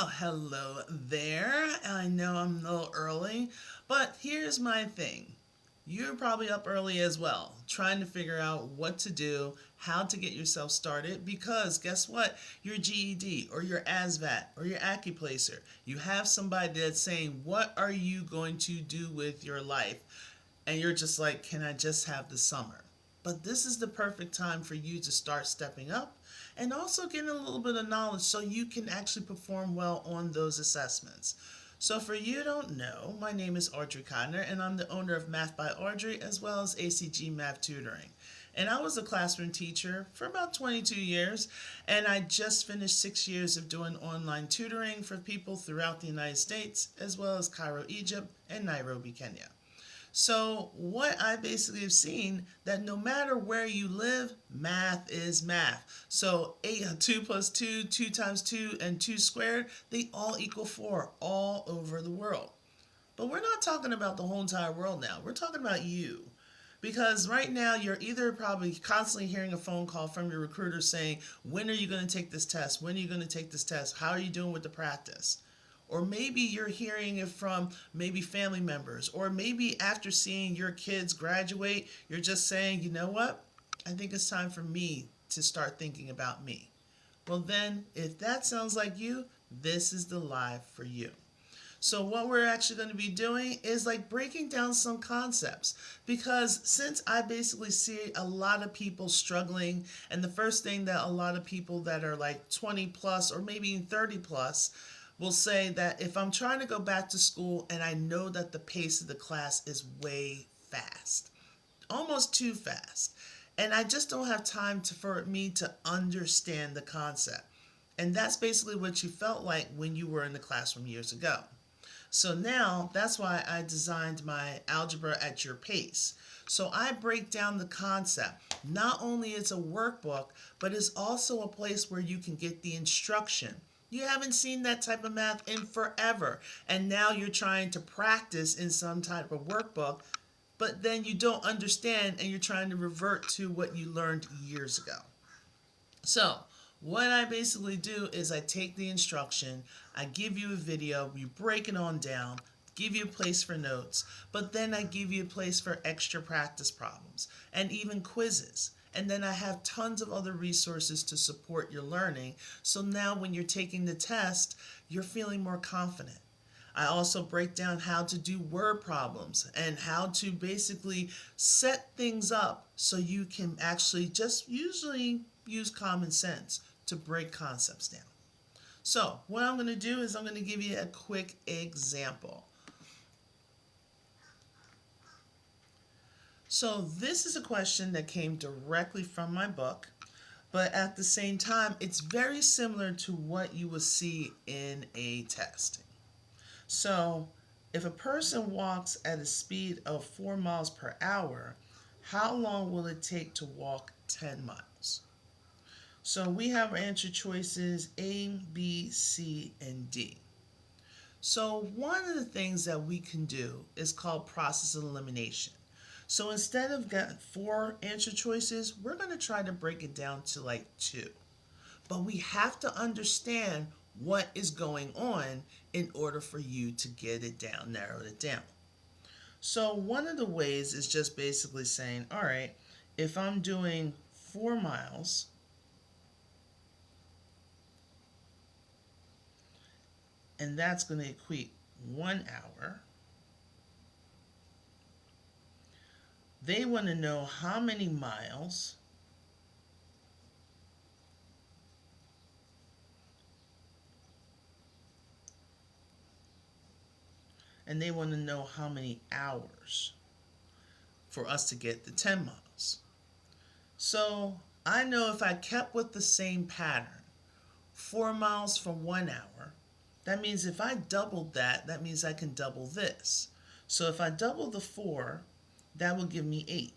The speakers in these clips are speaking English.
Well, hello there. I know I'm a little early, but here's my thing. You're probably up early as well, trying to figure out what to do, how to get yourself started, because guess what? Your GED or your ASVAB or your ACCUPLACER, you have somebody that's saying, what are you going to do with your life? And you're just like, can I just have the summer? But this is the perfect time for you to start stepping up and also getting a little bit of knowledge so you can actually perform well on those assessments. So for you who don't know, my name is Audrey Codner and I'm the owner of Math by Audrey as well as ACG Math Tutoring. And I was a classroom teacher for about 22 years, and I just finished 6 years of doing online tutoring for people throughout the United States, as well as Cairo, Egypt, and Nairobi, Kenya. So what I basically have seen that no matter where you live, math is math. So 2 plus 2, 2 times 2, and 2 squared, they all equal 4 all over the world. But we're not talking about the whole entire world now. We're talking about you. Because right now you're either probably constantly hearing a phone call from your recruiter saying, when are you going to take this test? When are you going to take this test? How are you doing with the practice? Or maybe you're hearing it from maybe family members, or maybe after seeing your kids graduate, you're just saying, you know what? I think it's time for me to start thinking about me. Well then, if that sounds like you, this is the live for you. So what we're actually going to be doing is like breaking down some concepts, because since I basically see a lot of people struggling, and the first thing that a lot of people that are like 20 plus or maybe even 30 plus will say that if I'm trying to go back to school and I know that the pace of the class is way fast, almost too fast, and I just don't have time for me to understand the concept. And that's basically what you felt like when you were in the classroom years ago. So now that's why I designed my Algebra at Your Pace. So I break down the concept. Not only it's a workbook, but it's also a place where you can get the instruction. You haven't seen that type of math in forever, and now you're trying to practice in some type of workbook, but then you don't understand and you're trying to revert to what you learned years ago. So what I basically do is I take the instruction, I give you a video, we break it on down, give you a place for notes, but then I give you a place for extra practice problems and even quizzes. And then I have tons of other resources to support your learning. So now when you're taking the test, you're feeling more confident. I also break down how to do word problems and how to basically set things up so you can actually just usually use common sense to break concepts down. So what I'm going to do is I'm going to give you a quick example. So this is a question that came directly from my book, but at the same time, it's very similar to what you will see in a test. So if a person walks at a speed of 4 miles per hour, how long will it take to walk 10 miles? So we have our answer choices A, B, C, and D. So one of the things that we can do is called process of elimination. So instead of getting 4 answer choices, we're going to try to break it down to like 2. But we have to understand what is going on in order for you to get it down, narrow it down. So one of the ways is just basically saying, all right, if I'm doing 4 miles, and that's going to equate 1 hour, they want to know how many miles and they want to know how many hours for us to get the 10 miles. So I know if I kept with the same pattern, 4 miles for 1 hour, that means if I doubled that, that means I can double this. So if I double the 4, that will give me 8.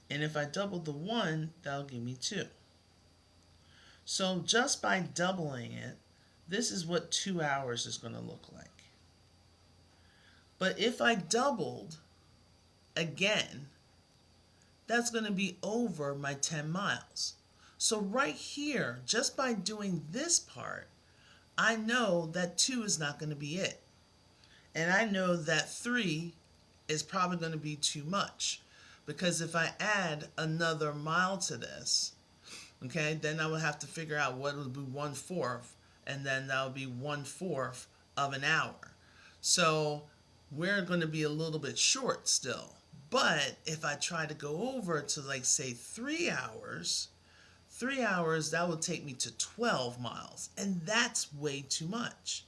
And if I double the 1, that'll give me 2. So just by doubling it, this is what 2 hours is going to look like. But if I doubled again, that's going to be over my 10 miles. So right here, just by doing this part, I know that 2 is not going to be it. And I know that 3 is probably going to be too much. Because if I add another mile to this, okay, then I would have to figure out what would be 1/4, and then that would be 1/4 of an hour. So we're going to be a little bit short still. But if I try to go over to, like, say 3 hours, 3 hours, that would take me to 12 miles, and that's way too much.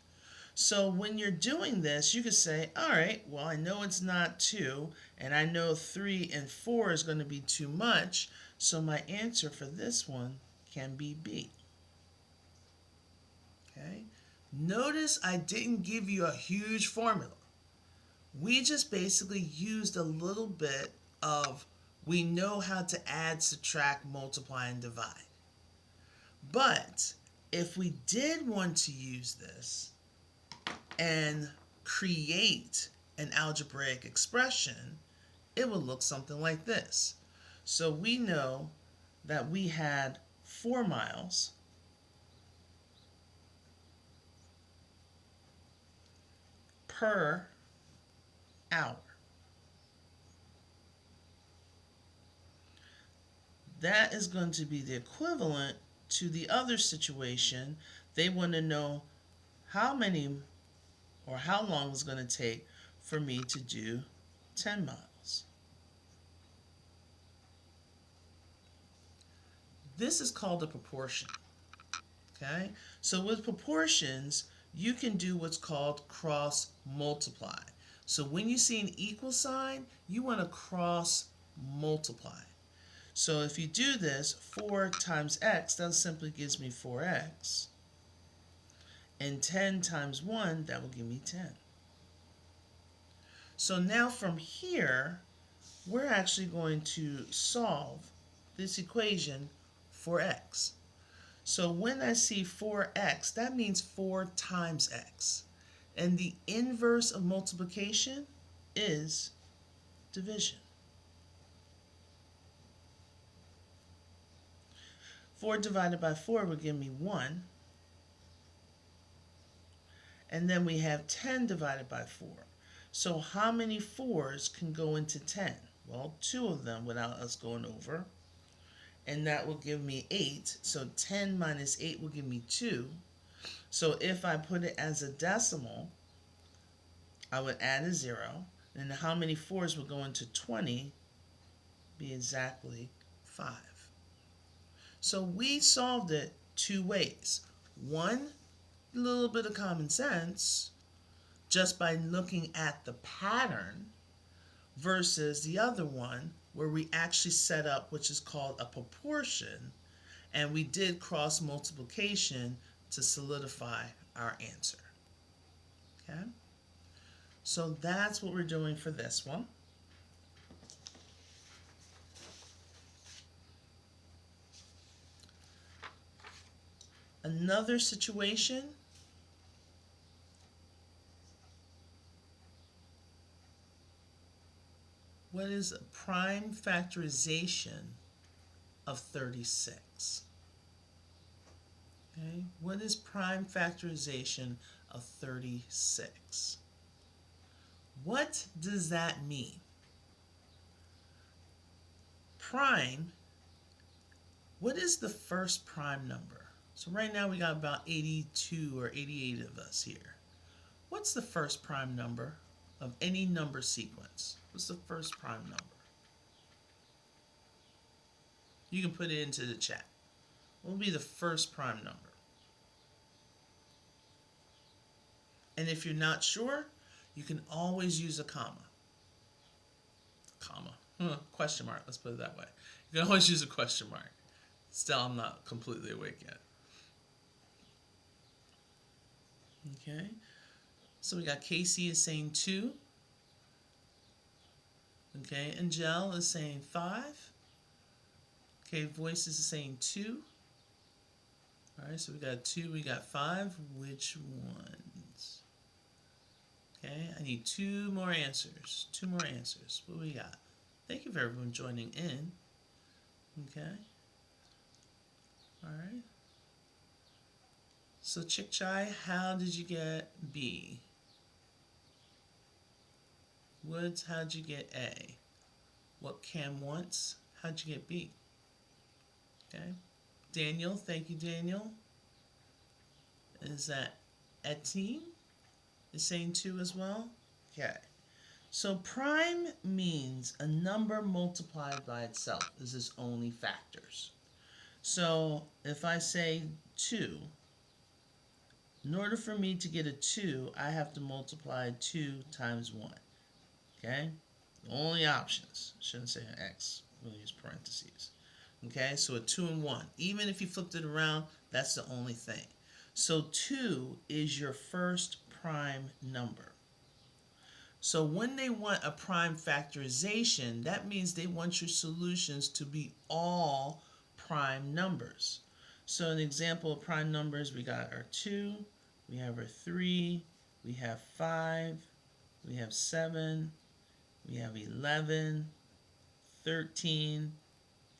So when you're doing this, you could say, all right, well, I know it's not 2, and I know 3 and 4 is going to be too much, so my answer for this one can be B. Okay? Notice I didn't give you a huge formula. We just basically used a little bit of, we know how to add, subtract, multiply, and divide. But if we did want to use this and create an algebraic expression, it would look something like this. So we know that we had 4 miles per hour. That is going to be the equivalent to the other situation. They want to know how many or how long it's going to take for me to do 10 miles. This is called a proportion. Okay? So with proportions, you can do what's called cross multiply. So when you see an equal sign, you want to cross multiply. So if you do this, 4 times x, that simply gives me 4x. And 10 times 1, that will give me 10. So now from here, we're actually going to solve this equation for x. So when I see 4x, that means 4 times x. And the inverse of multiplication is division. 4 divided by 4 would give me 1. And then we have 10 divided by 4. So how many 4s can go into 10? Well, 2 of them without us going over. And that will give me 8. So 10 minus 8 will give me 2. So if I put it as a decimal, I would add a 0. And how many 4s would go into 20? Be exactly 5. So we solved it 2 ways. One, a little bit of common sense, just by looking at the pattern, versus the other one where we actually set up, which is called a proportion, and we did cross multiplication to solidify our answer. Okay? So that's what we're doing for this one. Another situation, what is a prime factorization of 36? Okay, what is prime factorization of 36? What does that mean? Prime, what is the first prime number? So right now we got about 82 or 88 of us here. What's the first prime number of any number sequence? What's the first prime number? You can put it into the chat. What will be the first prime number? And if you're not sure, you can always use a comma. Question mark, let's put it that way. You can always use a question mark. Still, I'm not completely awake yet. Okay, so we got Casey is saying 2. Okay, Angel is saying 5. Okay, Voices is saying 2. Alright, so we got 2, we got 5. Which ones? Okay, I need 2 more answers. 2 more answers. What we got? Thank you for everyone joining in. Okay. So Chick Chai, how did you get B? Woods, how'd you get A? What Cam wants, how'd you get B? Okay. Daniel, thank you, Daniel. Is that Etienne is saying 2 as well? Okay. So prime means a number multiplied by itself is its only factors. So if I say 2, in order for me to get a 2, I have to multiply 2 times 1. Okay? Only options. Shouldn't say an X. We'll use parentheses. Okay? So a 2 and 1. Even if you flipped it around, that's the only thing. So 2 is your first prime number. So when they want a prime factorization, that means they want your solutions to be all prime numbers. So an example of prime numbers, we got our 2, we have our 3, we have 5, we have 7, we have 11, 13,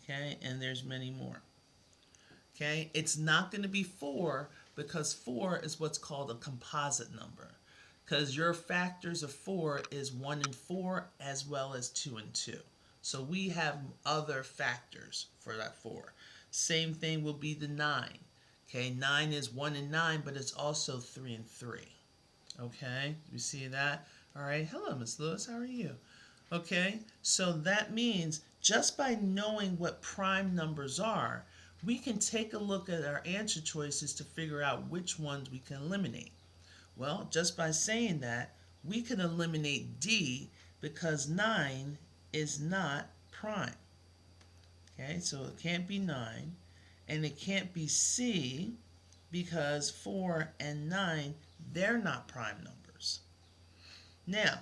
okay, and there's many more. Okay, it's not going to be 4 because 4 is what's called a composite number. Because your factors of 4 is 1 and 4 as well as 2 and 2. So we have other factors for that 4. Same thing will be the 9. Okay, 9 is 1 and 9, but it's also 3 and 3. Okay, you see that? All right, hello, Miss Lewis, how are you? Okay, so that means just by knowing what prime numbers are, we can take a look at our answer choices to figure out which ones we can eliminate. Well, just by saying that, we can eliminate D because 9 is not prime. Okay, so it can't be 9, and it can't be C because 4 and 9, they're not prime numbers. Now,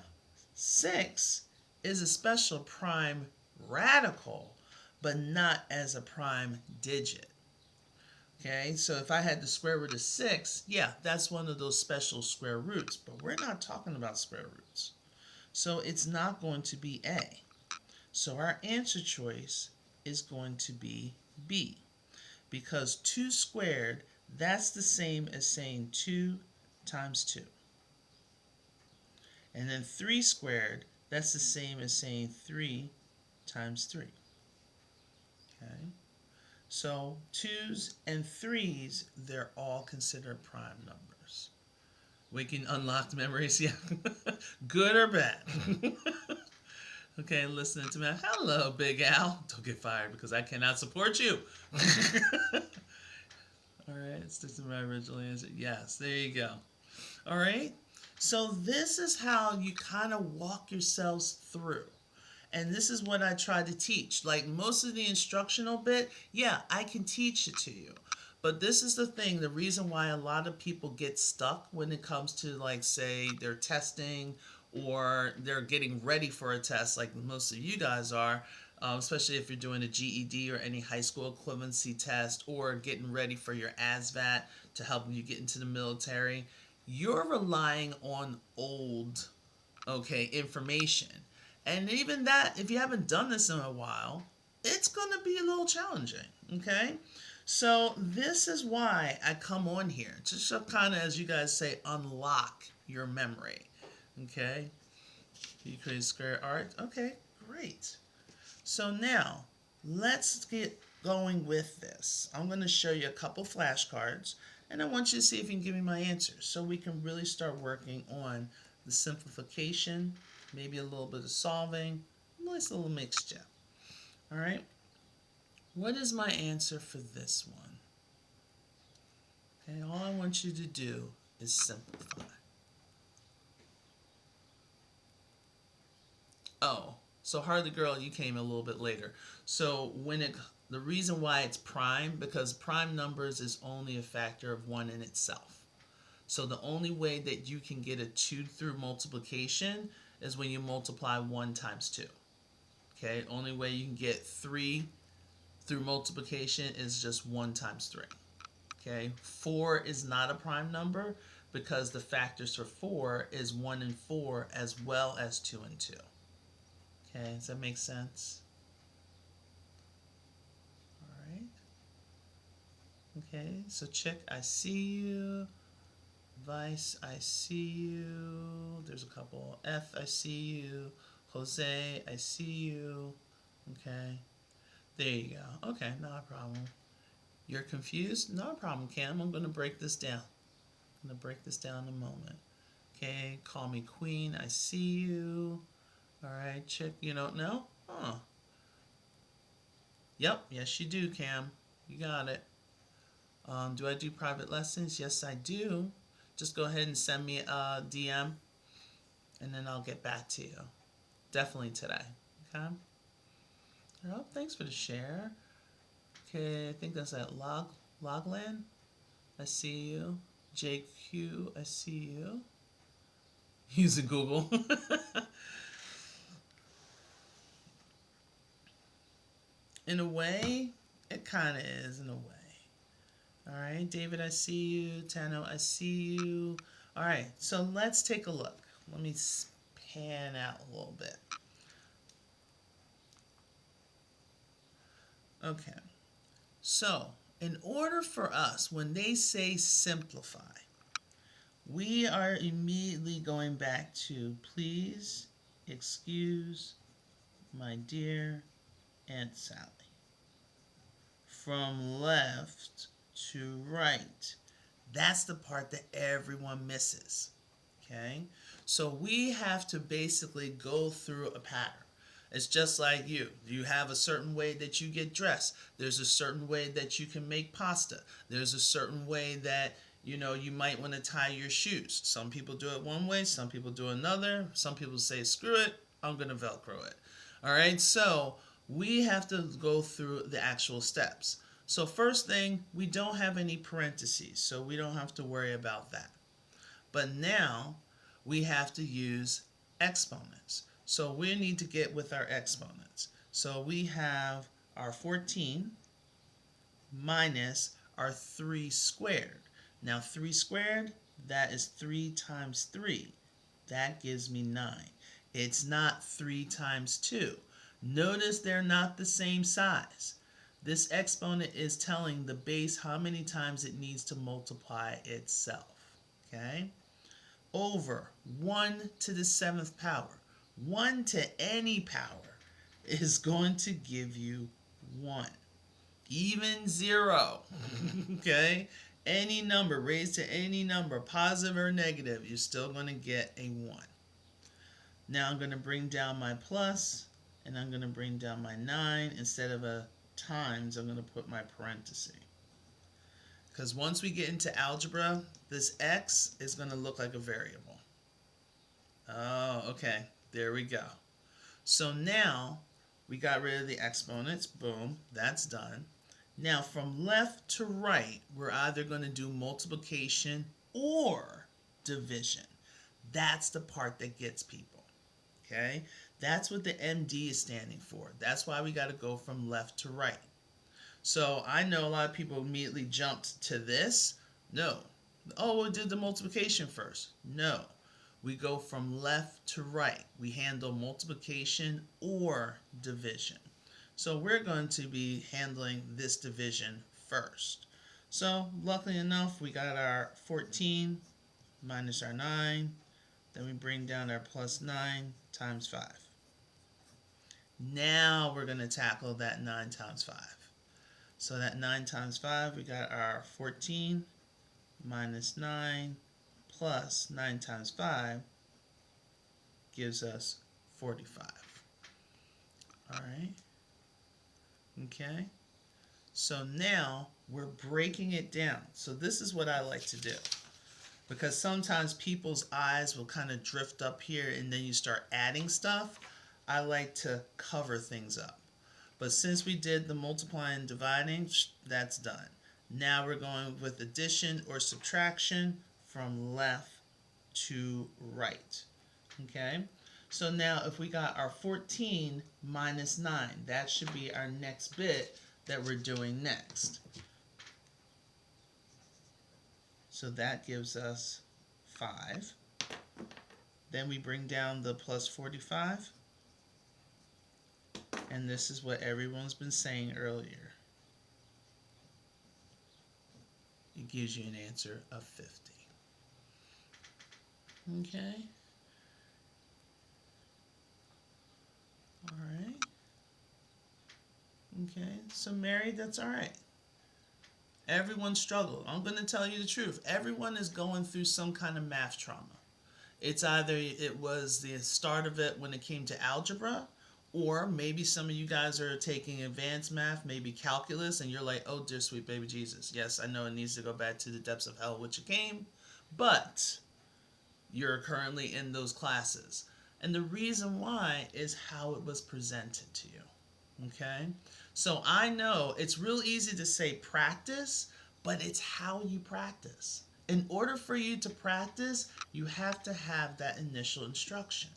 6 is a special prime radical, but not as a prime digit. Okay, so if I had the square root of 6, yeah, that's one of those special square roots, but we're not talking about square roots. So it's not going to be A. So our answer choice is going to be B, because 2 squared, that's the same as saying 2 times 2. And then 3 squared, that's the same as saying 3 times 3. Okay. So 2s and 3s, they're all considered prime numbers. Waking unlocked memories, yeah. Good or bad? Okay, listening to me. Hello, Big Al. Don't get fired because I cannot support you. All right, stick to my original answer. Yes, there you go. All right, so this is how you kind of walk yourselves through. And this is what I try to teach. Like most of the instructional bit, yeah, I can teach it to you. But this is the thing, the reason why a lot of people get stuck when it comes to, like, say, they're testing or they're getting ready for a test, like most of you guys are, especially if you're doing a GED or any high school equivalency test or getting ready for your ASVAB to help you get into the military. You're relying on old, okay, information. And even that, if you haven't done this in a while, it's going to be a little challenging, okay? So this is why I come on here, just to kind of, as you guys say, unlock your memory, okay? You create square art. Okay, great. So now, let's get going with this. I'm going to show you a couple flashcards, and I want you to see if you can give me my answers so we can really start working on the simplification, maybe a little bit of solving, nice little mixture. All right, what is my answer for this one? Okay, all I want you to do is simplify. Oh, so Harley Girl, you came a little bit later. So the reason why it's prime, because prime numbers is only a factor of 1 in itself. So the only way that you can get a 2 through multiplication is when you multiply 1 times 2. Okay, only way you can get 3 through multiplication is just 1 times 3. Okay, 4 is not a prime number because the factors for 4 is 1 and 4 as well as 2 and 2. Okay, does that make sense? All right. Okay, so check, I see you. Vice, I see you. There's a couple. F, I see you. Jose, I see you. Okay, there you go. Okay, not a problem. You're confused? Not a problem, Cam. I'm going to break this down. I'm going to break this down in a moment. Okay, call me Queen. I see you. All right, check. You don't know? Huh. Yep, yes you do, Cam. You got it. Do I do private lessons? Yes, I do. Just go ahead and send me a DM, and then I'll get back to you. Definitely today. Okay? Oh, thanks for the share. Okay, I think that's at Logland. I see you. JQ, I see you. Using Google. In a way, it kind of is in a way. All right, David, I see you. Tano, I see you. All right, so let's take a look. Let me pan out a little bit. Okay, so in order for us, when they say simplify, we are immediately going back to please excuse my dear Aunt Sally. From left to right. That's the part that everyone misses. Okay? So we have to basically go through a pattern. It's just like you. You have a certain way that you get dressed. There's a certain way that you can make pasta. There's a certain way that you might want to tie your shoes. Some people do it one way, some people do another. Some people say, screw it, I'm going to Velcro it. All right, so we have to go through the actual steps. So first thing, we don't have any parentheses, so we don't have to worry about that. But now we have to use exponents. So we need to get with our exponents. So we have our 14 minus our 3 squared. Now 3 squared, that is 3 times 3. That gives me 9. It's not 3 times 2. Notice they're not the same size. This exponent is telling the base how many times it needs to multiply itself. Okay? Over 1 to the 7th power. 1 to any power is going to give you 1. Even 0. Okay? Any number raised to any number, positive or negative, you're still going to get a 1. Now I'm going to bring down my plus, and I'm going to bring down my 9. Instead of a times, I'm going to put my parenthesis. Because once we get into algebra, this x is going to look like a variable. Oh, okay. There we go. So now we got rid of the exponents. Boom. That's done. Now from left to right, we're either going to do multiplication or division. That's the part that gets people. Okay? That's what the MD is standing for. That's why we got to go from left to right. So I know a lot of people immediately jumped to this. No. Oh, we did the multiplication first. No. We go from left to right. We handle multiplication or division. So we're going to be handling this division first. So luckily enough, we got our 14 minus our 9. Then we bring down our plus 9 times 5. Now we're going to tackle that 9 times 5. So that 9 times 5, we got our 14 minus 9 plus 9 times 5 gives us 45. All right. Okay. So now we're breaking it down. So this is what I like to do. Because sometimes people's eyes will kind of drift up here and then you start adding stuff. I like to cover things up. But since we did the multiplying and dividing, that's done. Now we're going with addition or subtraction from left to right. Okay? So now if we got our 14 minus 9, that should be our next bit that we're doing next. So that gives us 5. Then we bring down the plus 45. And this is what everyone's been saying earlier. it gives you an answer of 50. Okay. All right. Okay. So Mary, that's all right. Everyone struggled. I'm going to tell you the truth. Everyone is going through some kind of math trauma. It's either it was the start of it when it came to algebra, or maybe some of you guys are taking advanced math, maybe calculus, and you're like, oh, dear sweet baby Jesus. Yes, I know it needs to go back to the depths of hell, which it came, but you're currently in those classes. And the reason why is how it was presented to you. Okay? So I know it's real easy to say practice, but it's how you practice. In order for you to practice, you have to have that initial instruction.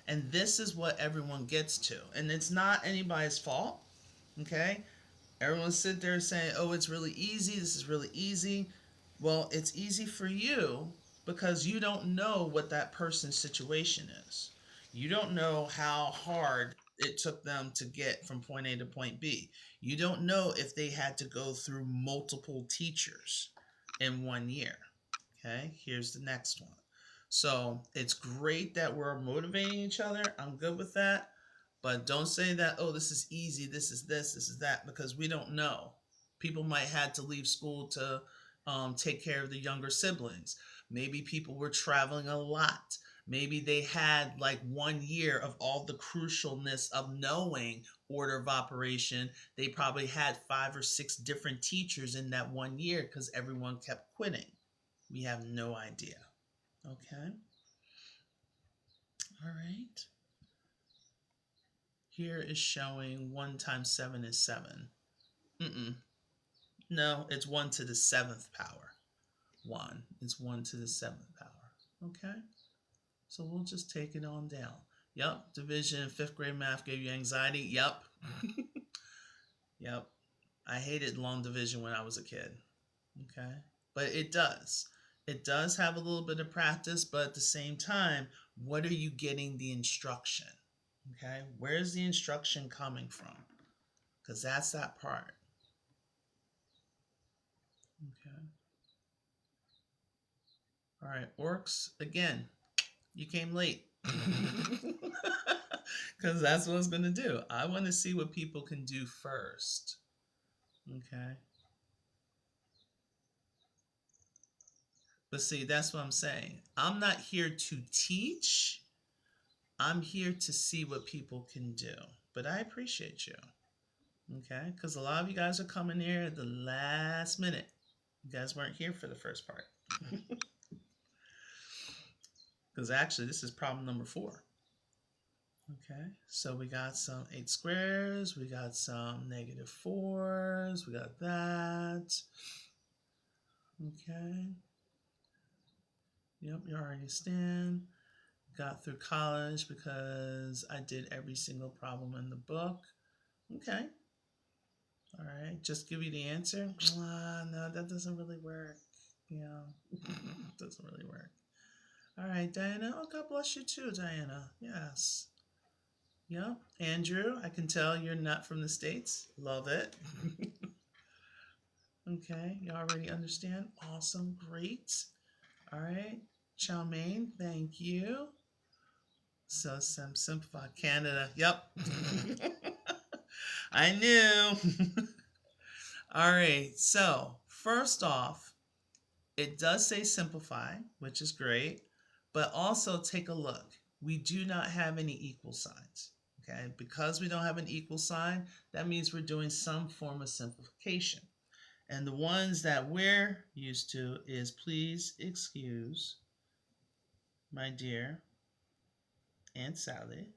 And this is what everyone gets to. And it's not anybody's fault. Okay? Everyone sit there saying, oh, it's really easy. This is really easy. Well, it's easy for you because you don't know what that person's situation is. You don't know how hard it took them to get from point A to point B. You don't know if they had to go through multiple teachers in 1 year. Okay, here's the next one. So it's great that we're motivating each other. I'm good with that. But don't say that, oh, this is easy, this is that, because we don't know. People might have to leave school to take care of the younger siblings. Maybe people were traveling a lot. Maybe they had like 1 year of all the crucialness of knowing order of operation. They probably had 5 or 6 different teachers in that 1 year because everyone kept quitting. We have no idea. Okay. All right. Here is showing 1 times 7 is 7. No, it's 1 to the 7th power. 1. It's 1 to the 7th power. Okay? So we'll just take it on down. Yep. Division in 5th grade math gave you anxiety. Yep. Yep. I hated long division when I was a kid. Okay? But it does. It does have a little bit of practice, but at the same time, what are you getting the instruction? Okay? Where's the instruction coming from? Because that's that part. Okay. All right, orcs, again, you came late. Because that's what I was going to do. I want to see what people can do first. Okay. But see, that's what I'm saying. I'm not here to teach. I'm here to see what people can do. But I appreciate you. Okay? Because a lot of you guys are coming here at the last minute. You guys weren't here for the first part. Because actually, this is problem number 4. Okay, so we got some 8 squares, we got some -4s, we got that. Okay. Yep, you already stand. Got through college because I did every single problem in the book. Okay. All right, just give you the answer. No, that doesn't really work. Yeah, it doesn't really work. All right, Diana. Oh, God bless you too, Diana. Yes. Yep. Andrew, I can tell you're not from the States. Love it. Okay, you already understand. Awesome. Great. All right. Chow Mein, thank you. So some simplified Canada. Yep. I knew. All right. So first off, it does say simplify, which is great, but also take a look. We do not have any equal signs. Okay, because we don't have an equal sign, that means we're doing some form of simplification. And the ones that we're used to is please excuse my dear Aunt Sally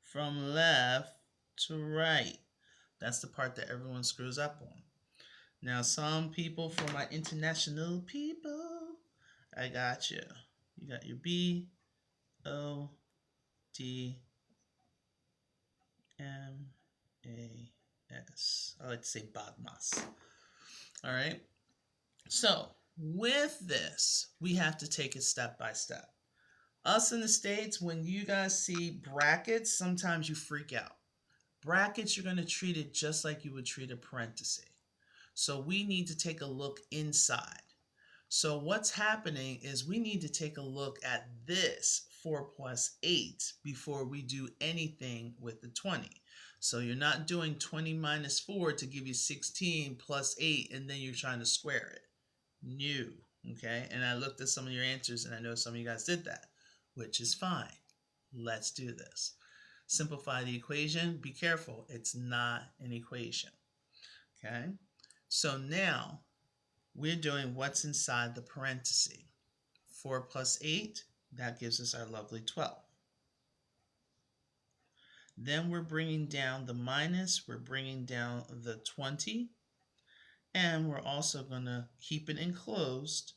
from left to right. That's the part that everyone screws up on. Now, some people, for my international people, I got you. You got your B, O, D, M, A, S. I like to say Badmas. All right. So with this, we have to take it step by step. Us in the States, when you guys see brackets, sometimes you freak out. Brackets, you're going to treat it just like you would treat a parenthesis. So we need to take a look inside. So what's happening is we need to take a look at this 4 plus 8 before we do anything with the 20. So you're not doing 20 minus 4 to give you 16 plus 8 and then you're trying to square it. No. Okay, and I looked at some of your answers and I know some of you guys did that, which is fine. Let's do this. Simplify the equation. Be careful, it's not an equation. Okay, so now we're doing what's inside the parenthesis. 4 plus 8, that gives us our lovely 12. Then we're bringing down the minus, we're bringing down the 20, and we're also going to keep it enclosed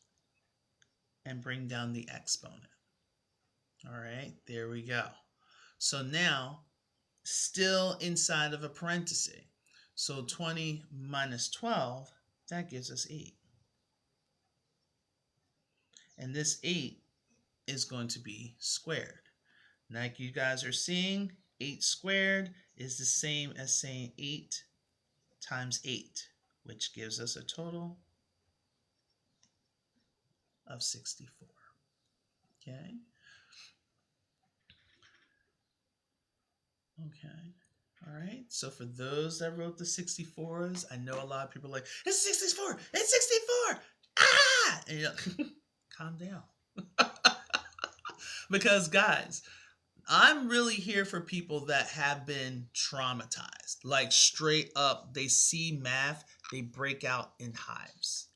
and bring down the exponent. All right, there we go. So now, still inside of a parenthesis. So 20 minus 12, that gives us 8. And this 8 is going to be squared. Like you guys are seeing, 8 squared is the same as saying 8 times 8, which gives us a total of 64. Okay? Okay. All right. So for those that wrote the 64s, I know a lot of people are like, it's 64! It's 64! Ah! And you're like, calm down. Because guys, I'm really here for people that have been traumatized. Like straight up, they see math, they break out in hives.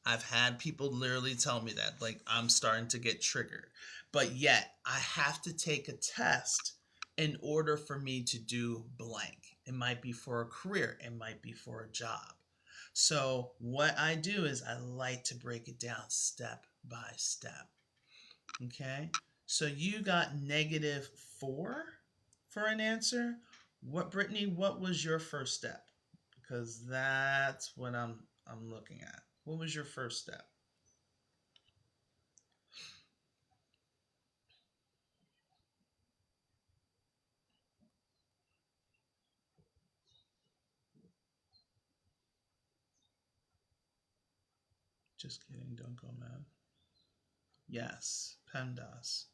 I've had people literally tell me that, like, I'm starting to get triggered. But yet, I have to take a test in order for me to do blank. It might be for a career, it might be for a job. So what I do is I like to break it down step by step. Okay? So you got -4 for an answer. What, Brittany, what was your first step? Because that's what I'm looking at. What was your first step? Just kidding, don't go mad. Yes, PEMDAS.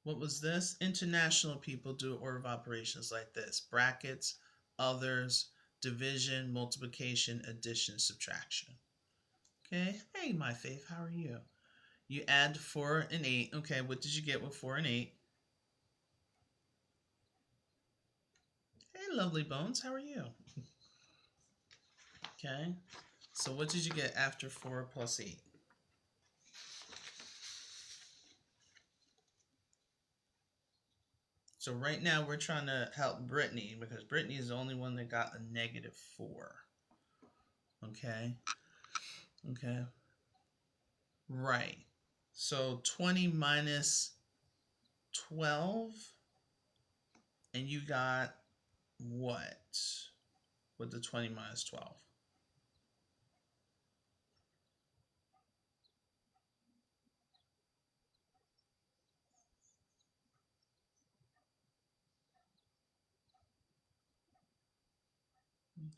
What was this? International people do order of operations like this. Brackets, others, division, multiplication, addition, subtraction. Okay, hey my faith, how are you? You add 4 and 8. Okay, what did you get with 4 and 8? Hey lovely bones, how are you? Okay, so what did you get after 4 plus 8? So right now we're trying to help Brittany because Brittany is the only one that got a -4. Okay. Okay. Right. So 20 minus 12, and you got what? With the 20 minus 12.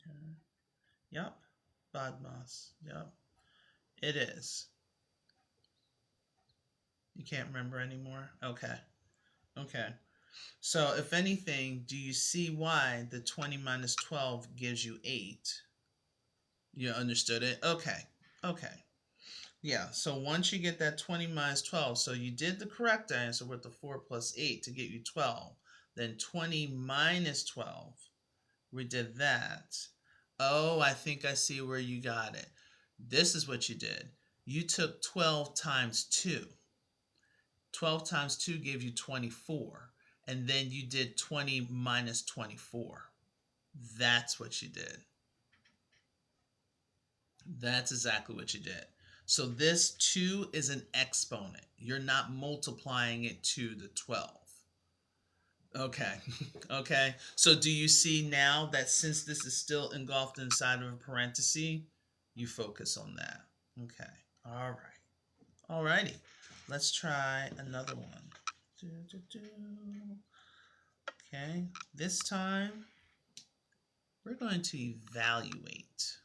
Okay. Yep. Badmas. Yep. It is. You can't remember anymore? Okay. Okay. So if anything, do you see why the 20 minus 12 gives you 8? You understood it? Okay. Okay. Yeah, so once you get that 20 minus 12, so you did the correct answer with the 4 plus 8 to get you 12. Then 20 minus 12, we did that. Oh, I think I see where you got it. This is what you did. You took 12 times 2. 12 times 2 gave you 24. And then you did 20 minus 24. That's what you did. That's exactly what you did. So this 2 is an exponent. You're not multiplying it to the 12. Okay. Okay. So do you see now that since this is still engulfed inside of a parenthesis, you focus on that. Okay. All right. All righty. Let's try another one. Okay. This time we're going to evaluate.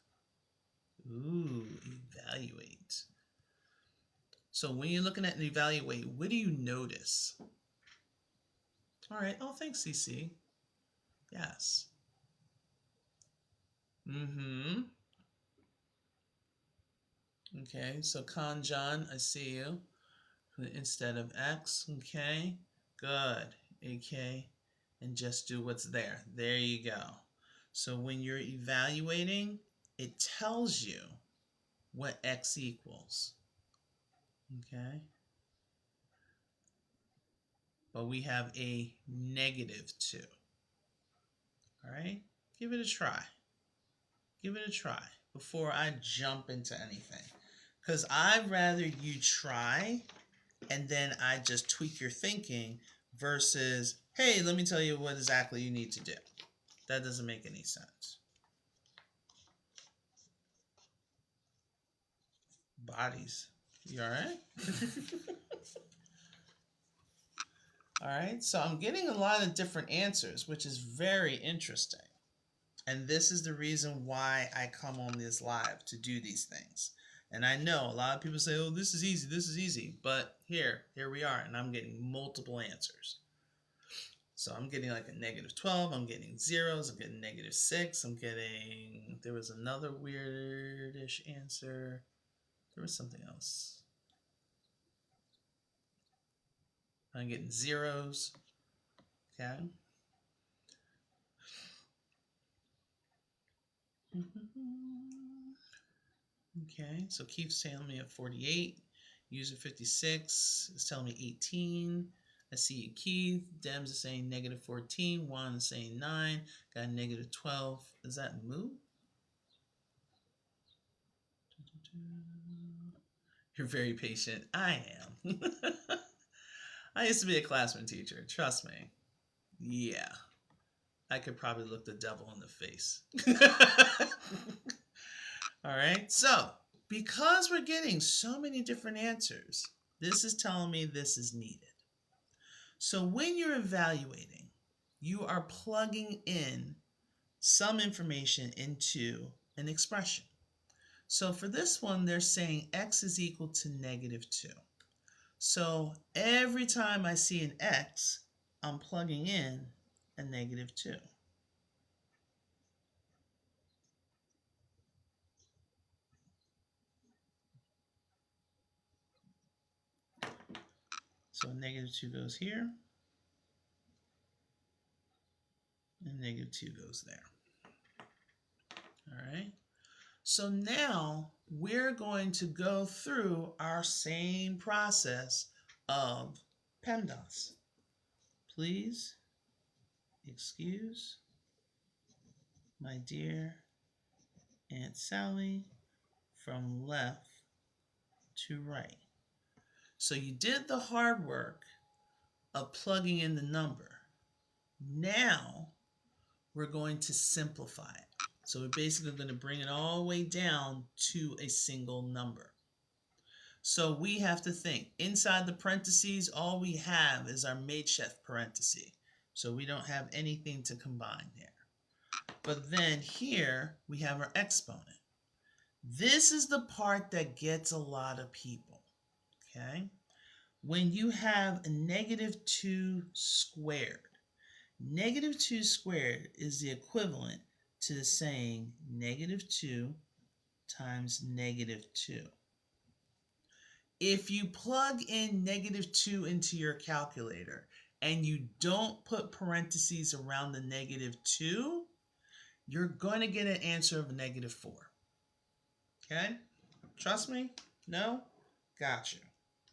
Ooh, evaluate. So when you're looking at an evaluate, what do you notice? All right. Oh, thanks, CC. Yes. Okay, so John, I see you. Instead of X, okay. Good. Okay. And just do what's there. There you go. So when you're evaluating, it tells you what X equals. Okay. But we have a -2. All right. Give it a try. Give it a try before I jump into anything. Because I'd rather you try and then I just tweak your thinking versus, hey, let me tell you what exactly you need to do. That doesn't make any sense. Bodies. You all right? All right, so I'm getting a lot of different answers, which is very interesting. And this is the reason why I come on this live to do these things. And I know a lot of people say, oh, this is easy. But here we are, and I'm getting multiple answers. So I'm getting like a -12, I'm getting zeros, I'm getting -6, I'm getting, there was another weirdish answer. There was something else. I'm getting zeros. Okay. Okay, so Keith's telling me at 48. User 56 is telling me 18. I see Keith. Dems is saying -14. Juan is saying 9. Got -12. Is that Moo? You're very patient. I am. I used to be a classroom teacher. Trust me. Yeah. I could probably look the devil in the face. All right. So, because we're getting so many different answers, this is telling me this is needed. So when you're evaluating, you are plugging in some information into an expression. So for this one, they're saying x is equal to -2. So every time I see an x, I'm plugging in a -2. So -2 goes here, and -2 goes there. All right. So now we're going to go through our same process of PEMDAS. Please excuse my dear Aunt Sally from left to right. So you did the hard work of plugging in the number. Now we're going to simplify it. So we're basically going to bring it all the way down to a single number. So we have to think. Inside the parentheses, all we have is our makeshift parenthesis. So we don't have anything to combine there. But then here we have our exponent. This is the part that gets a lot of people. Okay? When you have a -2 squared, -2 squared is the equivalent to saying -2 times -2. If you plug in -2 into your calculator and you don't put parentheses around the -2, you're going to get an answer of -4. Okay? Trust me? No? Got you.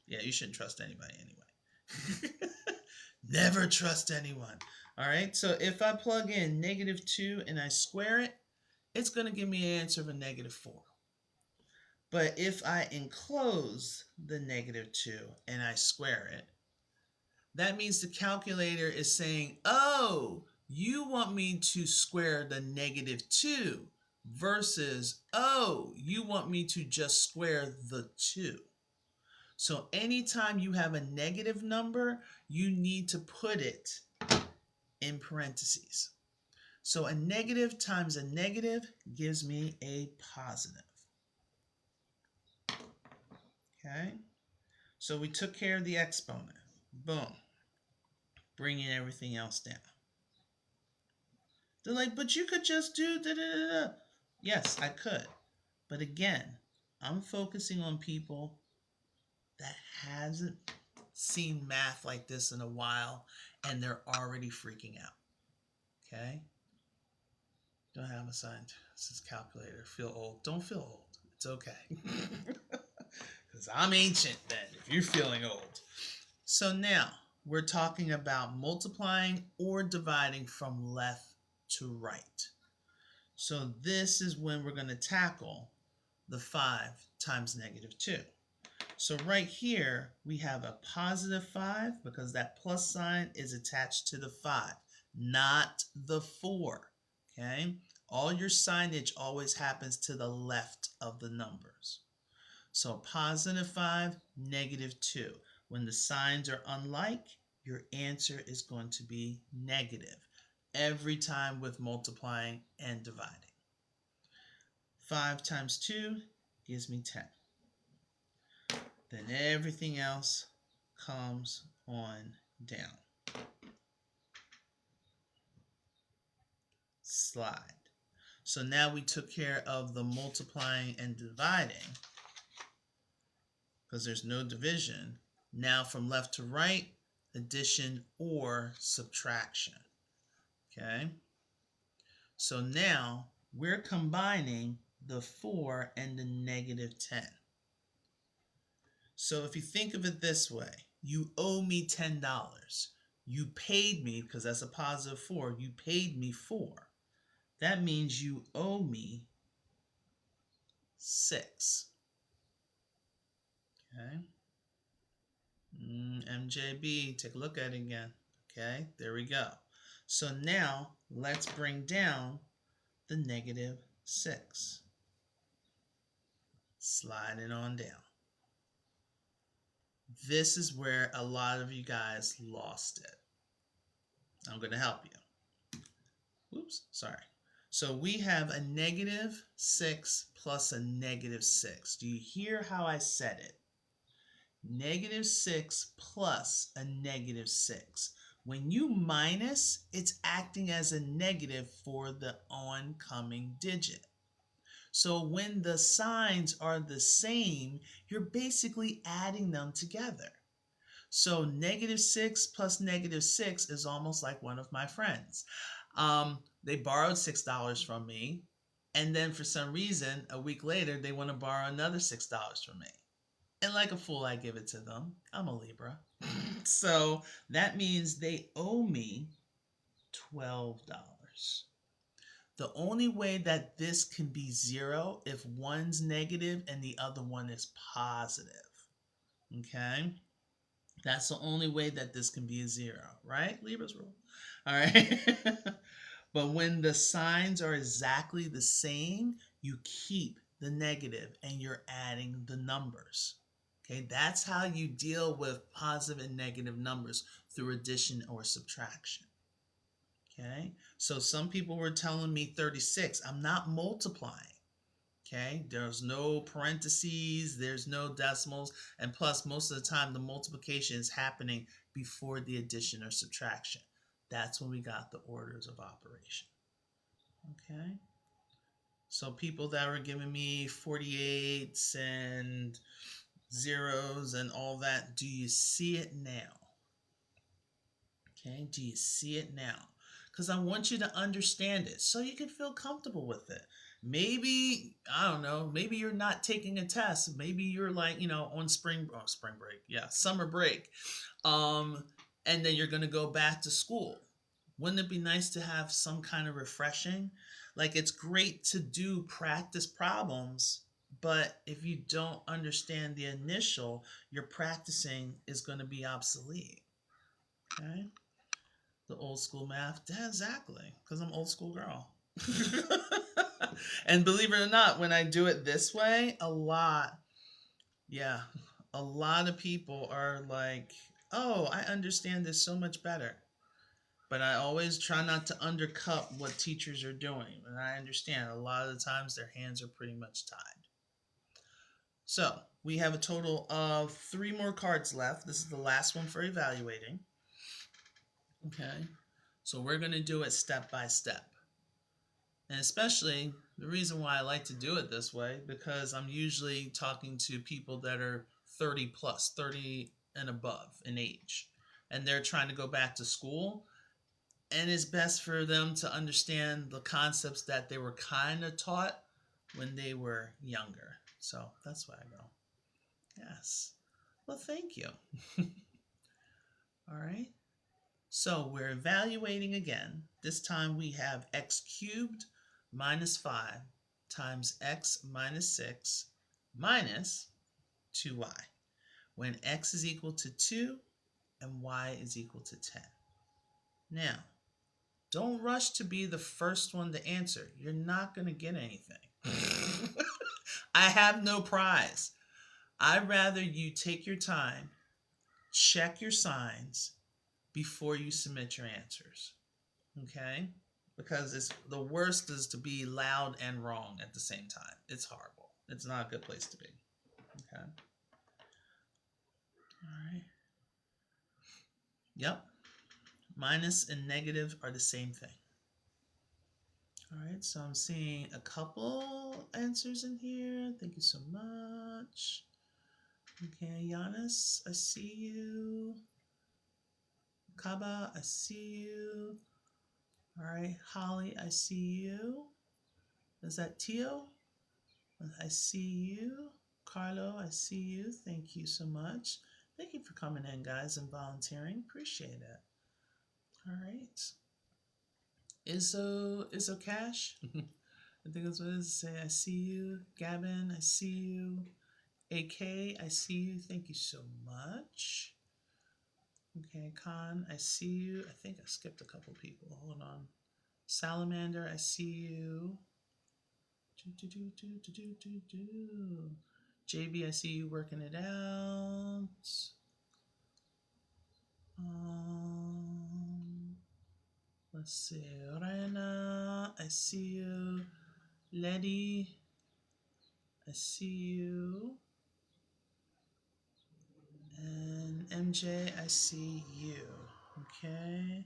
Yeah, you shouldn't trust anybody anyway. Never trust anyone. All right, so if I plug in -2 and I square it, it's going to give me an answer of a -4. But if I enclose the -2 and I square it, that means the calculator is saying, oh, you want me to square the -2 versus, oh, you want me to just square the 2. So anytime you have a negative number, you need to put it in parentheses. So a negative times a negative gives me a positive. Okay? So we took care of the exponent. Boom. Bringing everything else down. They're like, but you could just do da-da-da-da. Yes, I could. But again, I'm focusing on people that hasn't seen math like this in a while and they're already freaking out. Okay? Don't have a scientist's calculator. Feel old. Don't feel old. It's okay. Because I'm ancient then, if you're feeling old. So now, we're talking about multiplying or dividing from left to right. So this is when we're going to tackle the 5 times negative 2. So right here, we have a positive 5 because that plus sign is attached to the 5, not the 4. Okay? All your signage always happens to the left of the numbers. So positive 5, negative 2. When the signs are unlike, your answer is going to be negative every time with multiplying and dividing. 5 times 2 gives me 10. Then everything else comes on down. Slide. So now we took care of the multiplying and dividing because there's no division. Now from left to right, addition or subtraction. Okay? So now we're combining the 4 and the negative 10. So if you think of it this way, you owe me $10. You paid me, because that's a positive 4, you paid me 4. That means you owe me 6. Okay? MJB, take a look at it again. Okay, there we go. So now let's bring down the negative 6. Slide it on down. This is where a lot of you guys lost it. I'm going to help you. Oops, sorry. So we have a negative 6 plus a negative 6. Do you hear how I said it? Negative 6 plus a negative 6. When you minus, it's acting as a negative for the oncoming digit. So when the signs are the same, you're basically adding them together. So negative 6 plus negative 6 is almost like one of my friends. They borrowed $6 from me, and then for some reason, a week later, they want to borrow another $6 from me. And like a fool, I give it to them. I'm a Libra. So that means they owe me $12. The only way that this can be 0 if one's negative and the other one is positive. Okay? That's the only way that this can be a 0, right? Libra's rule. All right? But when the signs are exactly the same, you keep the negative and you're adding the numbers. Okay? That's how you deal with positive and negative numbers through addition or subtraction. Okay, so some people were telling me 36. I'm not multiplying. Okay, there's no parentheses, there's no decimals, and plus most of the time the multiplication is happening before the addition or subtraction. That's when we got the orders of operation. Okay, so people that were giving me 48s and zeros and all that, do you see it now? Okay, do you see it now? Because I want you to understand it so you can feel comfortable with it. Maybe, I don't know, maybe you're not taking a test. Maybe you're like, on spring break. Yeah, summer break. And then you're going to go back to school. Wouldn't it be nice to have some kind of refreshing? Like, it's great to do practice problems, but if you don't understand the initial, your practicing is going to be obsolete. Okay? The old school math. Yeah, exactly, because I'm old school girl. And believe it or not, when I do it this way, a lot of people are like, oh, I understand this so much better. But I always try not to undercut what teachers are doing. And I understand a lot of the times their hands are pretty much tied. So we have a total of 3 more cards left. This is the last one for evaluating. Okay, so we're going to do it step by step. And especially the reason why I like to do it this way, because I'm usually talking to people that are 30 plus, 30 and above in age, and they're trying to go back to school. And it's best for them to understand the concepts that they were kind of taught when they were younger. So that's why I go. Yes. Well, thank you. All right. So we're evaluating again. This time we have x cubed minus 5 times x minus 6 minus 2y, when x is equal to 2 and y is equal to 10. Now, don't rush to be the first one to answer. You're not going to get anything. I have no prize. I'd rather you take your time, check your signs before you submit your answers. Okay? Because it's the worst is to be loud and wrong at the same time. It's horrible. It's not a good place to be. Okay? All right. Yep. Minus and negative are the same thing. All right, so I'm seeing a couple answers in here. Thank you so much. Okay, Giannis, I see you. Kaba, I see you. All right, Holly, I see you. Is that Tio? I see you. Carlo, I see you. Thank you so much. Thank you for coming in, guys, and volunteering. Appreciate it. All right. Izzo Cash. I think that's what it is. Say, I see you. Gavin, I see you. AK, I see you. Thank you so much. Okay, Khan, I see you. I think I skipped a couple people. Hold on. Salamander, I see you. JB, I see you working it out. Let's see. Rena, I see you. Letty, I see you. And MJ, I see you. Okay.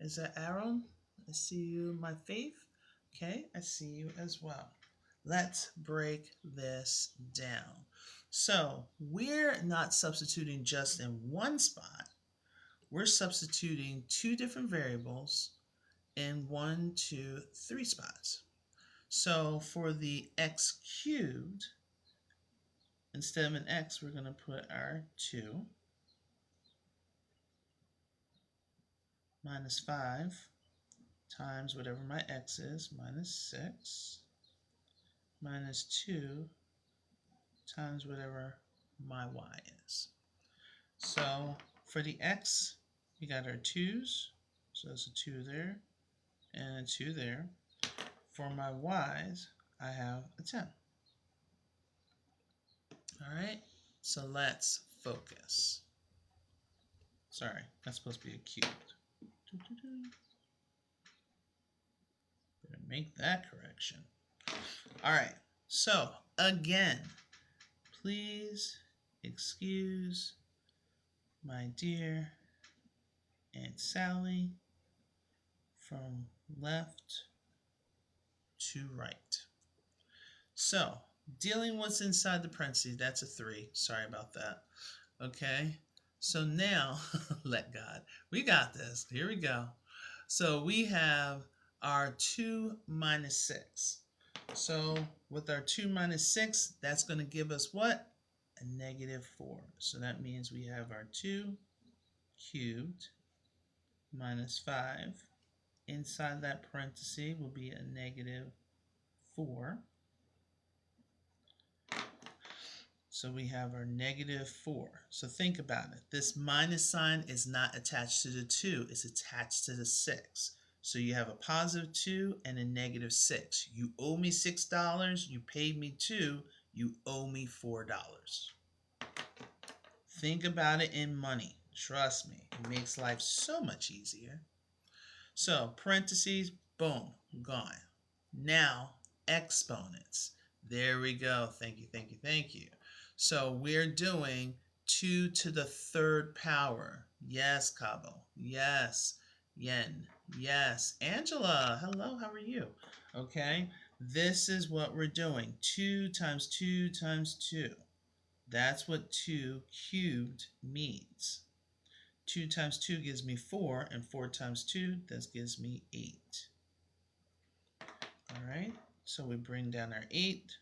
Is that Aaron? I see you. My Faith. Okay, I see you as well. Let's break this down. So we're not substituting just in one spot. We're substituting 2 different variables in 1, 2, 3 spots. So for the x cubed, instead of an x, we're going to put our 2 minus 5 times whatever my x is, minus 6, minus 2 times whatever my y is. So for the x, we got our 2's, so there's a 2 there and a 2 there. For my y's, I have a 10. All right, so let's focus. Sorry, that's supposed to be a cubed. Better make that correction. All right, so again, please excuse my dear Aunt Sally from left to right. So, dealing what's inside the parentheses, that's a 3. Sorry about that. Okay, so now, let God. We got this. Here we go. So we have our 2 minus 6. So with our 2 minus 6, that's going to give us what? A negative 4. So that means we have our 2 cubed minus 5. Inside that parenthesis will be a negative 4. So we have our negative 4. So think about it. This minus sign is not attached to the 2. It's attached to the 6. So you have a positive 2 and a negative 6. You owe me $6. You paid me 2. You owe me $4. Think about it in money. Trust me, it makes life so much easier. So parentheses, boom, gone. Now exponents. There we go. Thank you, thank you, thank you. So we're doing 2 to the third power. Yes, Cabo. Yes. Yen. Yes. Angela, hello, how are you? Okay, this is what we're doing. 2 times 2 times 2. That's what 2 cubed means. 2 times 2 gives me 4, and 4 times 2, that gives me 8. All right, so we bring down our 8.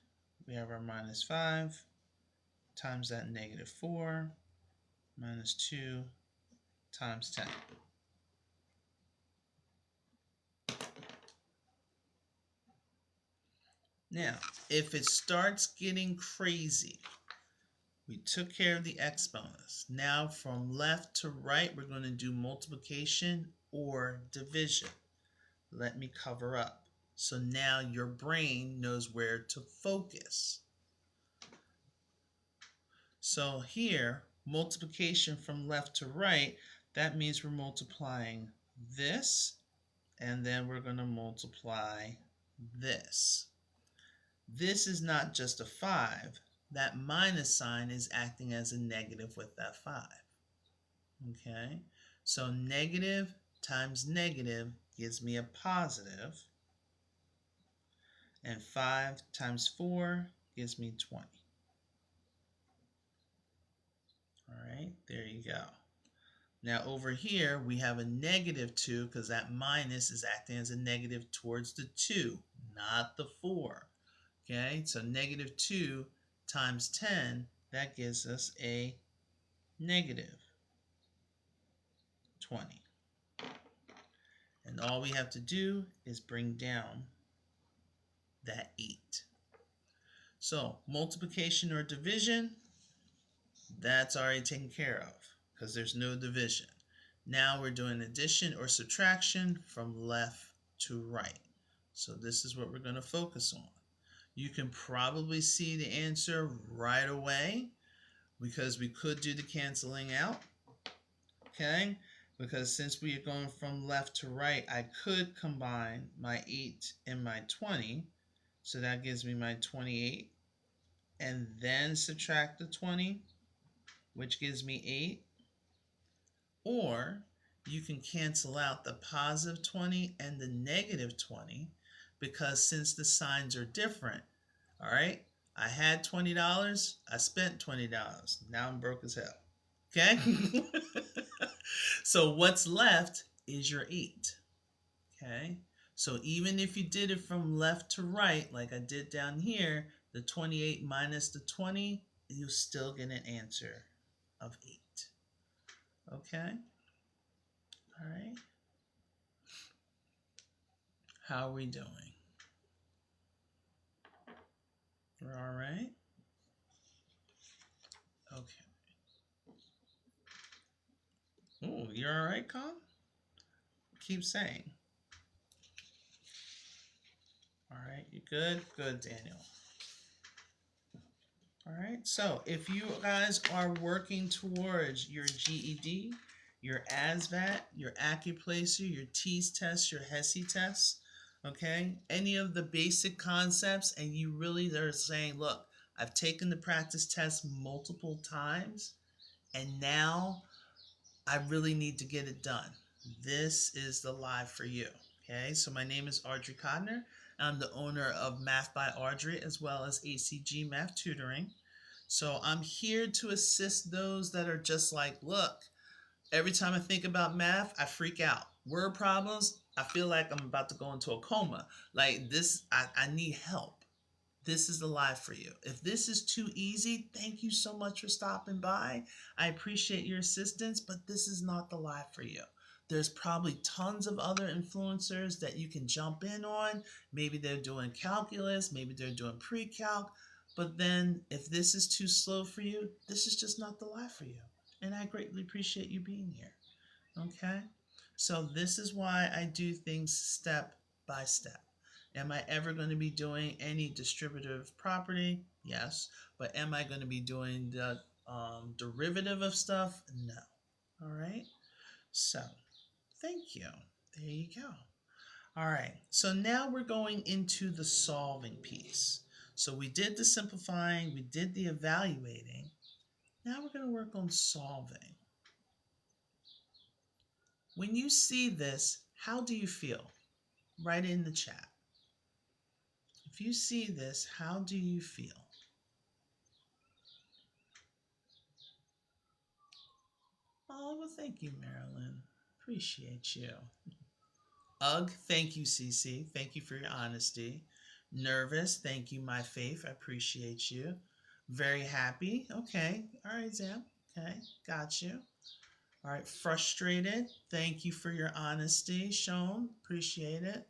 We have our minus 5 times that negative 4 minus 2 times 10. Now, if it starts getting crazy, we took care of the exponents. Now, from left to right, we're going to do multiplication or division. Let me cover up. So now your brain knows where to focus. So here, multiplication from left to right, that means we're multiplying this, and then we're going to multiply this. This is not just a 5. That minus sign is acting as a negative with that 5. Okay, so negative times negative gives me a positive, and 5 times 4 gives me 20. All right, there you go. Now over here we have a negative 2 because that minus is acting as a negative towards the 2, not the 4. Okay, so negative 2 times 10, that gives us a negative 20. And all we have to do is bring down that 8. So multiplication or division, that's already taken care of because there's no division. Now we're doing addition or subtraction from left to right. So this is what we're going to focus on. You can probably see the answer right away because we could do the canceling out. Okay, because since we are going from left to right, I could combine my 8 and my 20. So that gives me my 28. And then subtract the 20, which gives me 8. Or you can cancel out the positive 20 and the negative 20 because since the signs are different, all right, I had $20, I spent $20. Now I'm broke as hell. Okay? So what's left is your 8. Okay? So even if you did it from left to right, like I did down here, the 28 minus the 20, you'll still get an answer of 8. Okay? All right. How are we doing? We're all right? Okay. Oh, you're all right, Con? Keep saying. All right, you good? Good, Daniel. All right, so if you guys are working towards your GED, your ASVAB, your ACCUPLACER, your TEAS test, your HESI test, okay, any of the basic concepts, and you really are saying, look, I've taken the practice test multiple times, and now I really need to get it done. This is the live for you. Okay, so my name is Audrey Codner. I'm the owner of Math by Audrey as well as ACG Math Tutoring. So I'm here to assist those that are just like, look, every time I think about math, I freak out. Word problems, I feel like I'm about to go into a coma. Like this, I need help. This is the live for you. If this is too easy, thank you so much for stopping by. I appreciate your assistance, but this is not the live for you. There's probably tons of other influencers that you can jump in on. Maybe they're doing calculus, maybe they're doing pre-calc, but then if this is too slow for you, this is just not the live for you. And I greatly appreciate you being here. Okay? So this is why I do things step by step. Am I ever going to be doing any distributive property? Yes. But am I going to be doing the derivative of stuff? No. All right. So thank you. There you go. All right. So now we're going into the solving piece. So we did the simplifying, we did the evaluating. Now we're going to work on solving. When you see this, how do you feel? Write it in the chat. If you see this, how do you feel? Oh, well, thank you, Marilyn. Appreciate you. Ugh, thank you, Cece. Thank you for your honesty. Nervous, thank you, my faith. I appreciate you. Very happy. Okay. All right, Zam. Okay, got you. All right, frustrated. Thank you for your honesty, Sean. Appreciate it.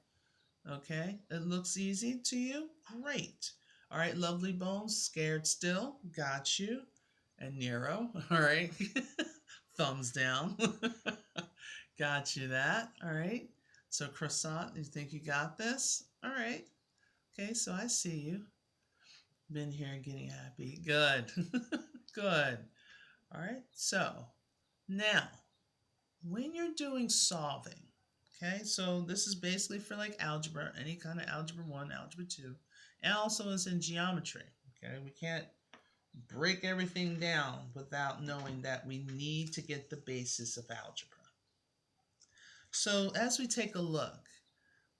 Okay, it looks easy to you? Great. All right, lovely bones. Scared still. Got you. And Nero. All right. Thumbs down. Got you that. All right. So croissant, you think you got this? All right. Okay, so I see you. Been here getting happy. Good. Good. All right. So now, when you're doing solving, okay, so this is basically for like algebra, any kind of algebra 1, algebra 2, and also is in geometry. Okay, we can't break everything down without knowing that we need to get the basis of algebra. So as we take a look,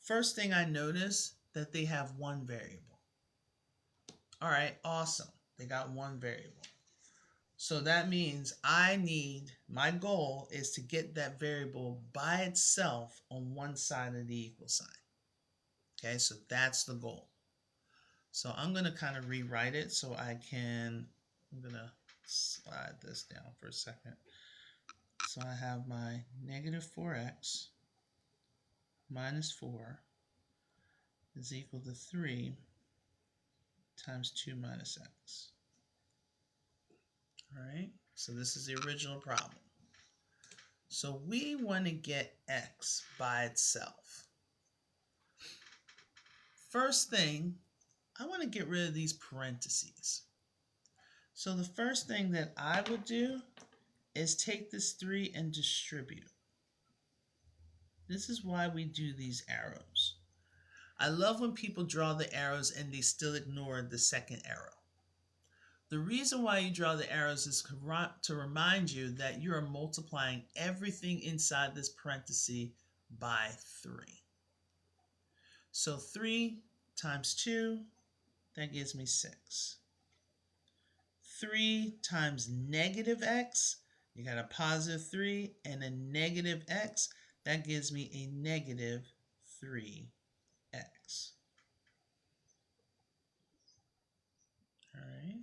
first thing I notice that they have one variable. All right, awesome. They got one variable. So that means my goal is to get that variable by itself on one side of the equal sign. Okay, so that's the goal. So I'm going to kind of rewrite it so I'm going to slide this down for a second. So I have my negative 4x minus 4 is equal to 3 times 2 minus x. All right, so this is the original problem. So we want to get x by itself. First thing, I want to get rid of these parentheses. So the first thing that I would do is take this 3 and distribute. This is why we do these arrows. I love when people draw the arrows and they still ignore the second arrow. The reason why you draw the arrows is to remind you that you are multiplying everything inside this parenthesis by 3. So 3 times 2, that gives me 6. 3 times negative x, you got a positive 3 and a negative x, that gives me a negative 3x. All right.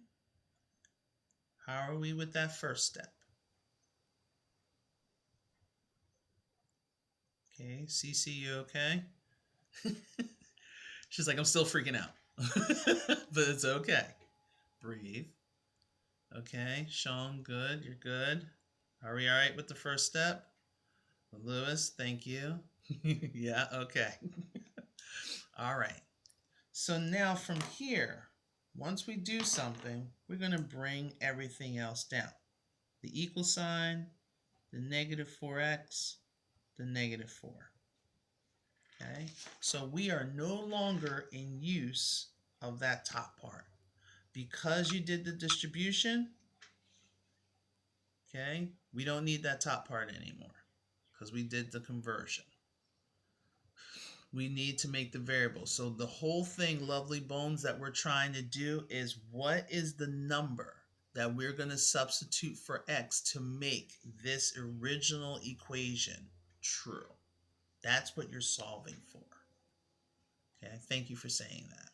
How are we with that first step? Okay, Cece, you okay? She's like, I'm still freaking out. But it's okay. Breathe. Okay, Sean, good. You're good. Are we all right with the first step? Lewis, thank you. Yeah, okay. All right. So now from here, once we do something, we're going to bring everything else down. The equal sign, the negative 4x, the negative 4. Okay, so we are no longer in use of that top part. Because you did the distribution, okay, we don't need that top part anymore because we did the conversion. We need to make the variable. So the whole thing, lovely bones, that we're trying to do is what is the number that we're going to substitute for x to make this original equation true. That's what you're solving for. Okay, thank you for saying that.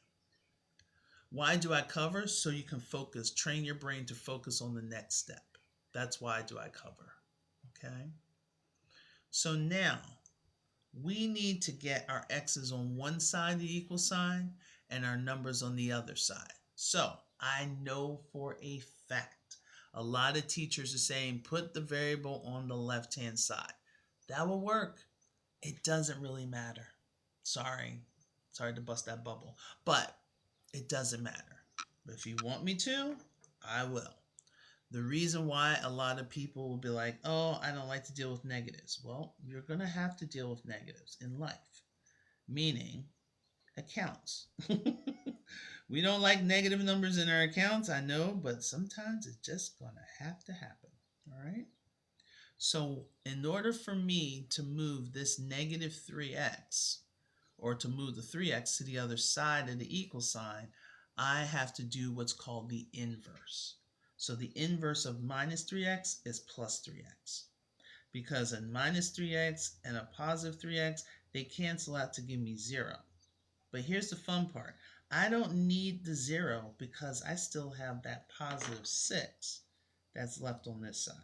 Why do I cover? So you can focus, train your brain to focus on the next step. That's why do I cover. Okay, so now we need to get our x's on one side of the equal sign and our numbers on the other side. So I know for a fact a lot of teachers are saying put the variable on the left-hand side. That will work. It doesn't really matter. Sorry to bust that bubble, but it doesn't matter. But if you want me to, I will. The reason why a lot of people will be like, oh, I don't like to deal with negatives. Well, you're going to have to deal with negatives in life, meaning accounts. We don't like negative numbers in our accounts, I know, but sometimes it's just going to happen. All right? So, in order for me to move this negative 3x, or to move the 3x to the other side of the equal sign, I have to do what's called the inverse. So the inverse of minus 3x is plus 3x. Because a minus 3x and a positive 3x, they cancel out to give me 0. But here's the fun part. I don't need the 0 because I still have that positive 6 that's left on this side.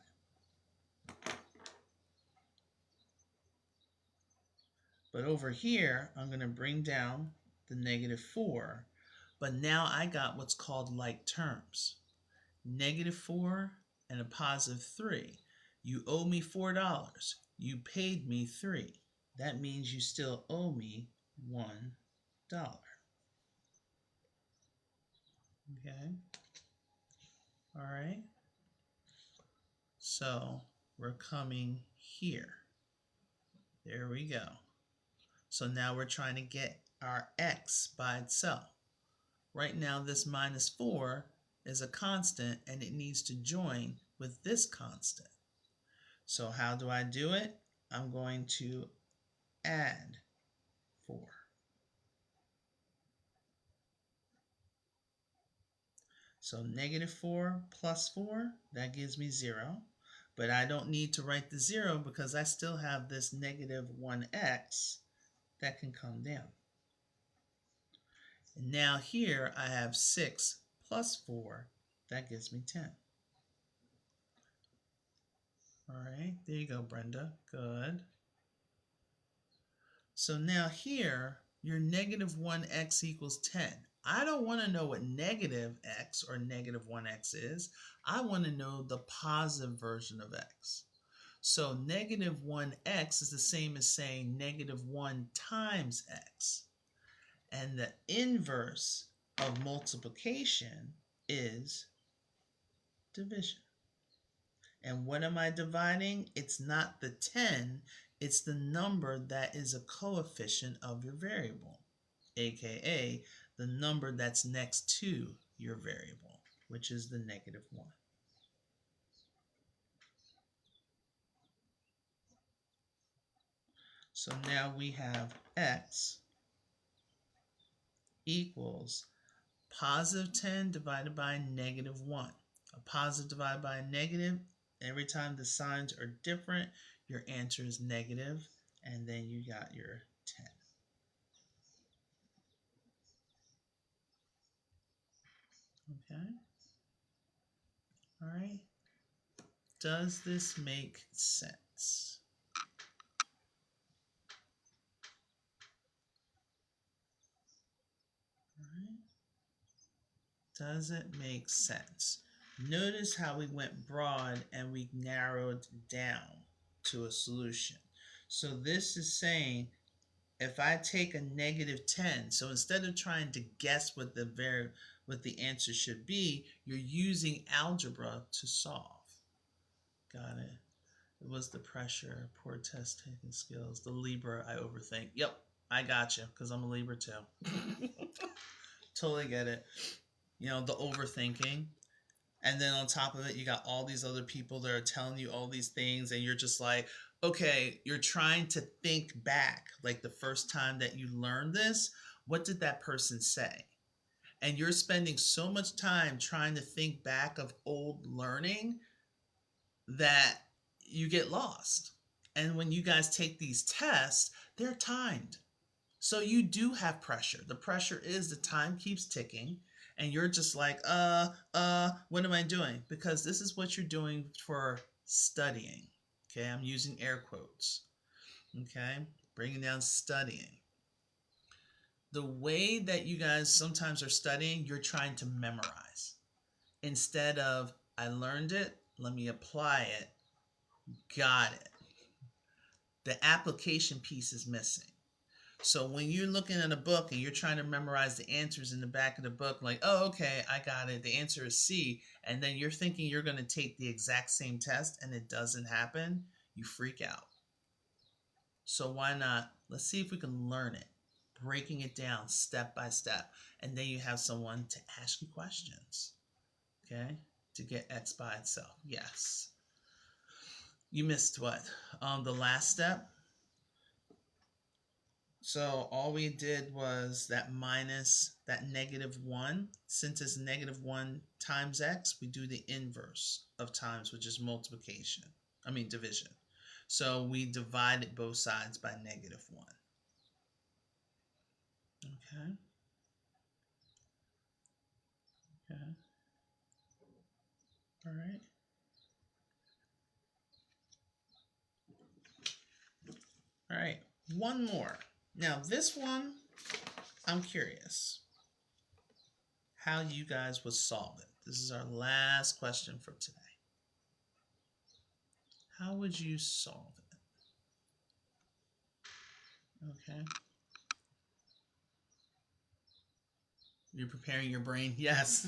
But over here, I'm going to bring down the negative 4. But now I got what's called like terms. Negative 4 and a positive 3. You owe me $4. You paid me 3. That means you still owe me $1. Okay? All right? So we're coming here. There we go. So now we're trying to get our x by itself. Right now this minus 4 is a constant and it needs to join with this constant. So how do I do it? I'm going to add 4. So negative 4 plus 4, that gives me 0. But I don't need to write the 0 because I still have this negative 1x that can come down. And now here I have 6 plus 4, that gives me 10. All right, there you go, Brenda. Good. So now here, your negative 1x equals 10. I don't want to know what negative x or negative 1x is. I want to know the positive version of x. So negative 1x is the same as saying negative 1 times x. And the inverse of multiplication is division. And what am I dividing? It's not the 10, it's the number that is a coefficient of your variable, aka the number that's next to your variable, which is the negative 1. So now we have x equals positive 10 divided by negative 1. A positive divided by a negative, every time the signs are different, your answer is negative, and then you got your 10. Okay? All right? Does this make sense? All right? Does it make sense? Notice how we went broad and we narrowed down to a solution. So this is saying if I take a negative 10, so instead of trying to guess what the answer should be, you're using algebra to solve. Got it. It was the pressure, poor test taking skills, the Libra I overthink. Yep, I got you because I'm a Libra too. Totally get it. You know, the overthinking. And then on top of it, you got all these other people that are telling you all these things, and you're just like, okay, you're trying to think back, like the first time that you learned this, what did that person say? And you're spending so much time trying to think back of old learning that you get lost. And when you guys take these tests, they're timed. So you do have pressure. The pressure is the time keeps ticking and you're just like, what am I doing? Because this is what you're doing for studying. Okay, I'm using air quotes. Okay, bringing down studying. The way that you guys sometimes are studying, you're trying to memorize. Instead of, I learned it, let me apply it, got it. The application piece is missing. So when you're looking at a book and you're trying to memorize the answers in the back of the book, like, oh, okay, I got it. The answer is C. And then you're thinking you're going to take the exact same test and it doesn't happen, you freak out. So why not? Let's see if we can learn it, breaking it down step by step. And then you have someone to ask you questions, okay, to get X by itself. Yes. You missed what? The last step. So all we did was that minus that -1. Since it's -1 times x, we do the inverse of times, which is multiplication. Division. So we divided both sides by -1. Okay. Okay. All right. All right. One more. Now this one, I'm curious how you guys would solve it. This is our last question for today. How would you solve it? Okay. You're preparing your brain? Yes.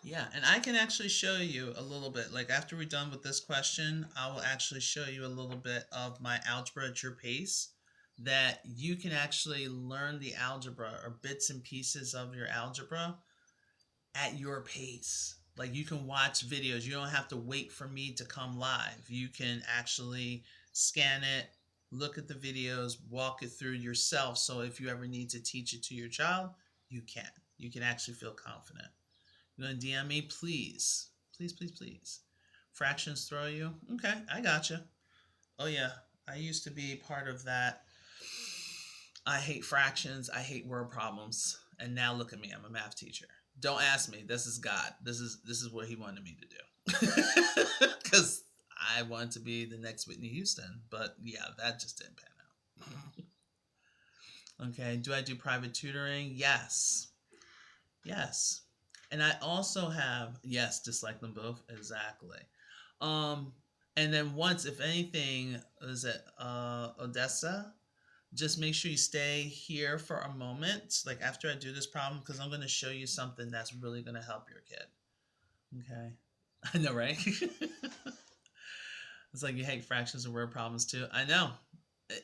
Yeah, and I can actually show you a little bit. Like after we're done with this question, I will actually show you a little bit of my algebra at your pace, that you can actually learn the algebra or bits and pieces of your algebra at your pace. Like you can watch videos. You don't have to wait for me to come live. You can actually scan it, look at the videos, walk it through yourself. So if you ever need to teach it to your child, you can. You can actually feel confident. You want to DM me? Please. Please, please, please. Fractions throw you? Okay, I got you. Oh, yeah. I used to be part of that. I hate fractions. I hate word problems. And now look at me. I'm a math teacher. Don't ask me. This is God. This is what he wanted me to do. Because I wanted to be the next Whitney Houston. But yeah, that just didn't pan out. Okay, do I do private tutoring? Yes. Yes. And I also have, yes, just like them both, exactly. And then once, if anything, is it Odessa? Just make sure you stay here for a moment, like after I do this problem, because I'm going to show you something that's really going to help your kid. Okay. I know, right? It's like you hate fractions and word problems too. I know.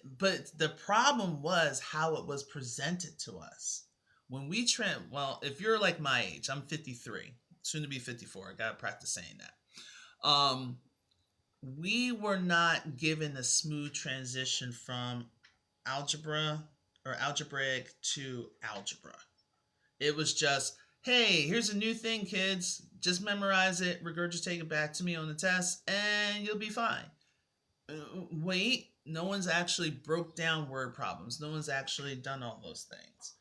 But the problem was how it was presented to us. When we well, if you're like my age, I'm 53, soon to be 54. I gotta practice saying that. We were not given a smooth transition from algebra or algebraic to algebra. It was just, hey, here's a new thing, kids. Just memorize it, regurgitate it back to me on the test, and you'll be fine. Wait, no one's actually broke down word problems. No one's actually done all those things.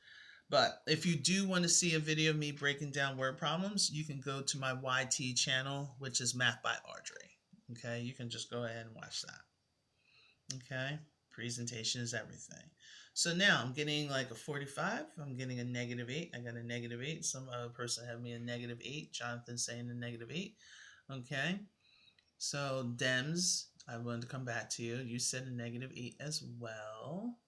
But if you do want to see a video of me breaking down word problems, you can go to my YT channel, which is Math by Audrey. Okay, you can just go ahead and watch that. Okay, presentation is everything. So now I'm getting like a 45. I'm getting a -8. I got a -8. Some other person had me a -8. Jonathan saying a -8. Okay, so Dems, I wanted to come back to you. You said a -8 as well.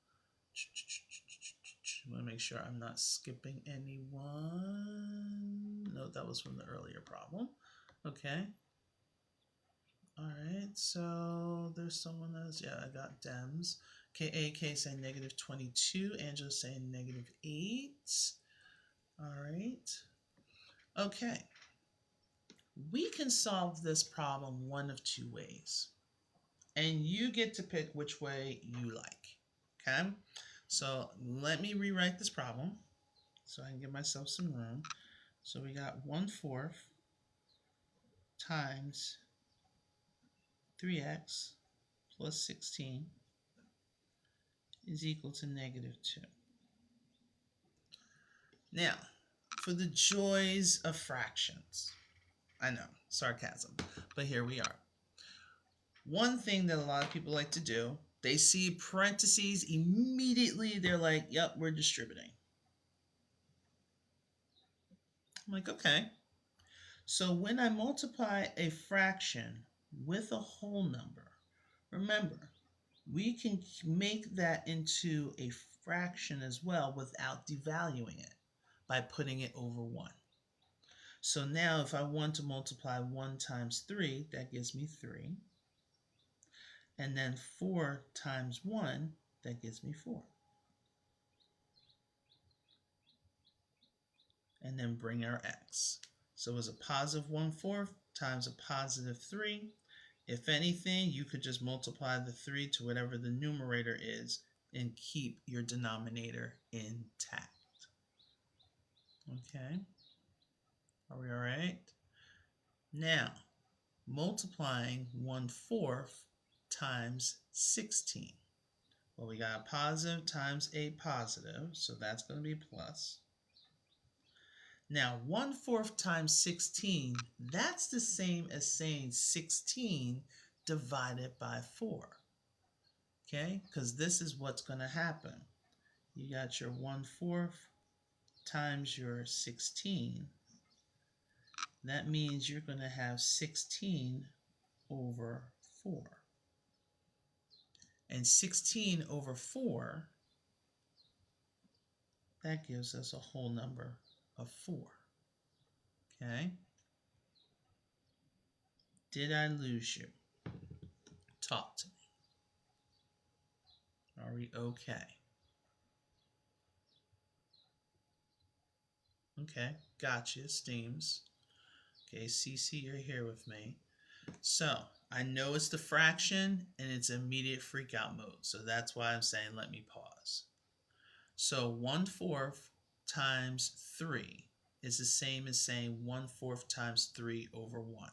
I want to make sure I'm not skipping anyone. No, that was from the earlier problem. Okay. All right. So there's someone else. Yeah, I got Dems. KAK saying -22. Angela saying -8. All right. Okay. We can solve this problem one of two ways. And you get to pick which way you like. Okay. So let me rewrite this problem so I can give myself some room. So we got 1/4 times 3x plus 16 is equal to -2. Now, for the joys of fractions, I know, sarcasm, but here we are. One thing that a lot of people like to do, they see parentheses, immediately they're like, yep, we're distributing. I'm like, okay. So when I multiply a fraction with a whole number, remember, we can make that into a fraction as well without devaluing it by putting it over 1. So now if I want to multiply 1 times 3, that gives me 3. And then 4 times 1, that gives me 4. And then bring our x. So it's a positive 1/4 times a positive 3. If anything, you could just multiply the 3 to whatever the numerator is and keep your denominator intact. Okay, are we all right? Now, multiplying 1/4 times 16. Well, we got a positive times a positive, so that's going to be plus. Now, 1/4 times 16, that's the same as saying 16 divided by 4. Okay, because this is what's going to happen. You got your 1/4 times your 16. That means you're going to have 16 over 4. And 16 over 4, that gives us a whole number of 4. Okay? Did I lose you? Talk to me. Are we okay? Okay, gotcha, Steams. Okay, CC, you're here with me. So, I know it's the fraction and it's immediate freakout mode. So that's why I'm saying let me pause. So 1/4 times 3 is the same as saying 1/4 times 3 over 1.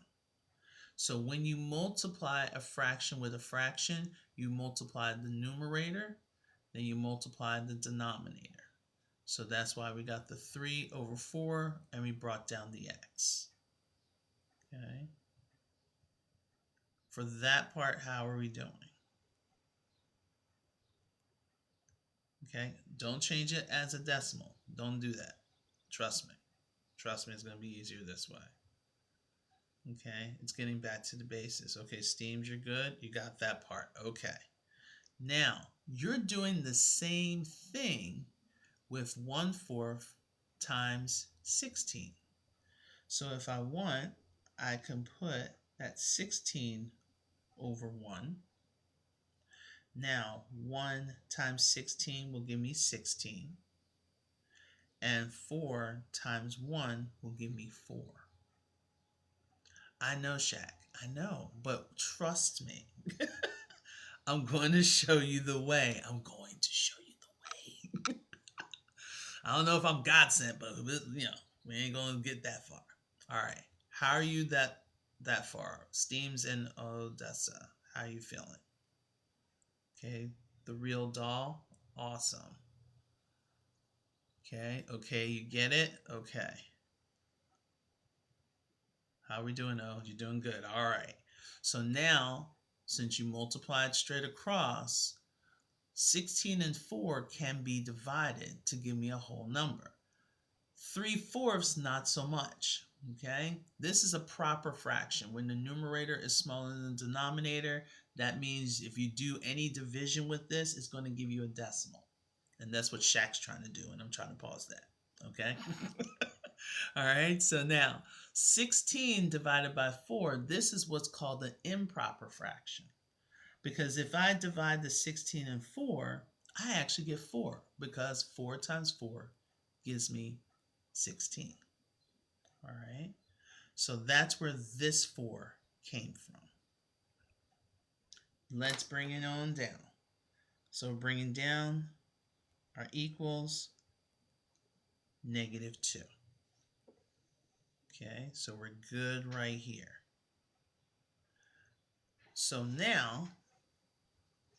So when you multiply a fraction with a fraction, you multiply the numerator, then you multiply the denominator. So that's why we got the 3 over 4 and we brought down the x. Okay. For that part, how are we doing? Okay, don't change it as a decimal. Don't do that. Trust me. Trust me, it's going to be easier this way. Okay, it's getting back to the basis. Okay, Steams, you're good. You got that part. Okay. Now, you're doing the same thing with 1/4 times 16. So if I want, I can put that 16 over 1. Now, 1 times 16 will give me 16. And 4 times 1 will give me 4. I know, Shaq. I know. But trust me. I'm going to show you the way. I'm going to show you the way. I don't know if I'm God sent, but you know, we ain't going to get that far. All right. How are you that far? Steams and Odessa. How are you feeling? Okay. The real doll. Awesome. Okay, you get it? Okay. How are we doing? Oh, you're doing good. All right. So now, since you multiplied straight across, 16 and 4 can be divided to give me a whole number. 3/4, not so much. Okay? This is a proper fraction. When the numerator is smaller than the denominator, that means if you do any division with this, it's going to give you a decimal. And that's what Shaq's trying to do, and I'm trying to pause that. Okay? All right, so now 16 divided by 4, this is what's called an improper fraction. Because if I divide the 16 and 4, I actually get 4 because 4 times 4 gives me 16. All right, so that's where this 4 came from. Let's bring it on down. So we're bringing down our equals -2. Okay, so we're good right here. So now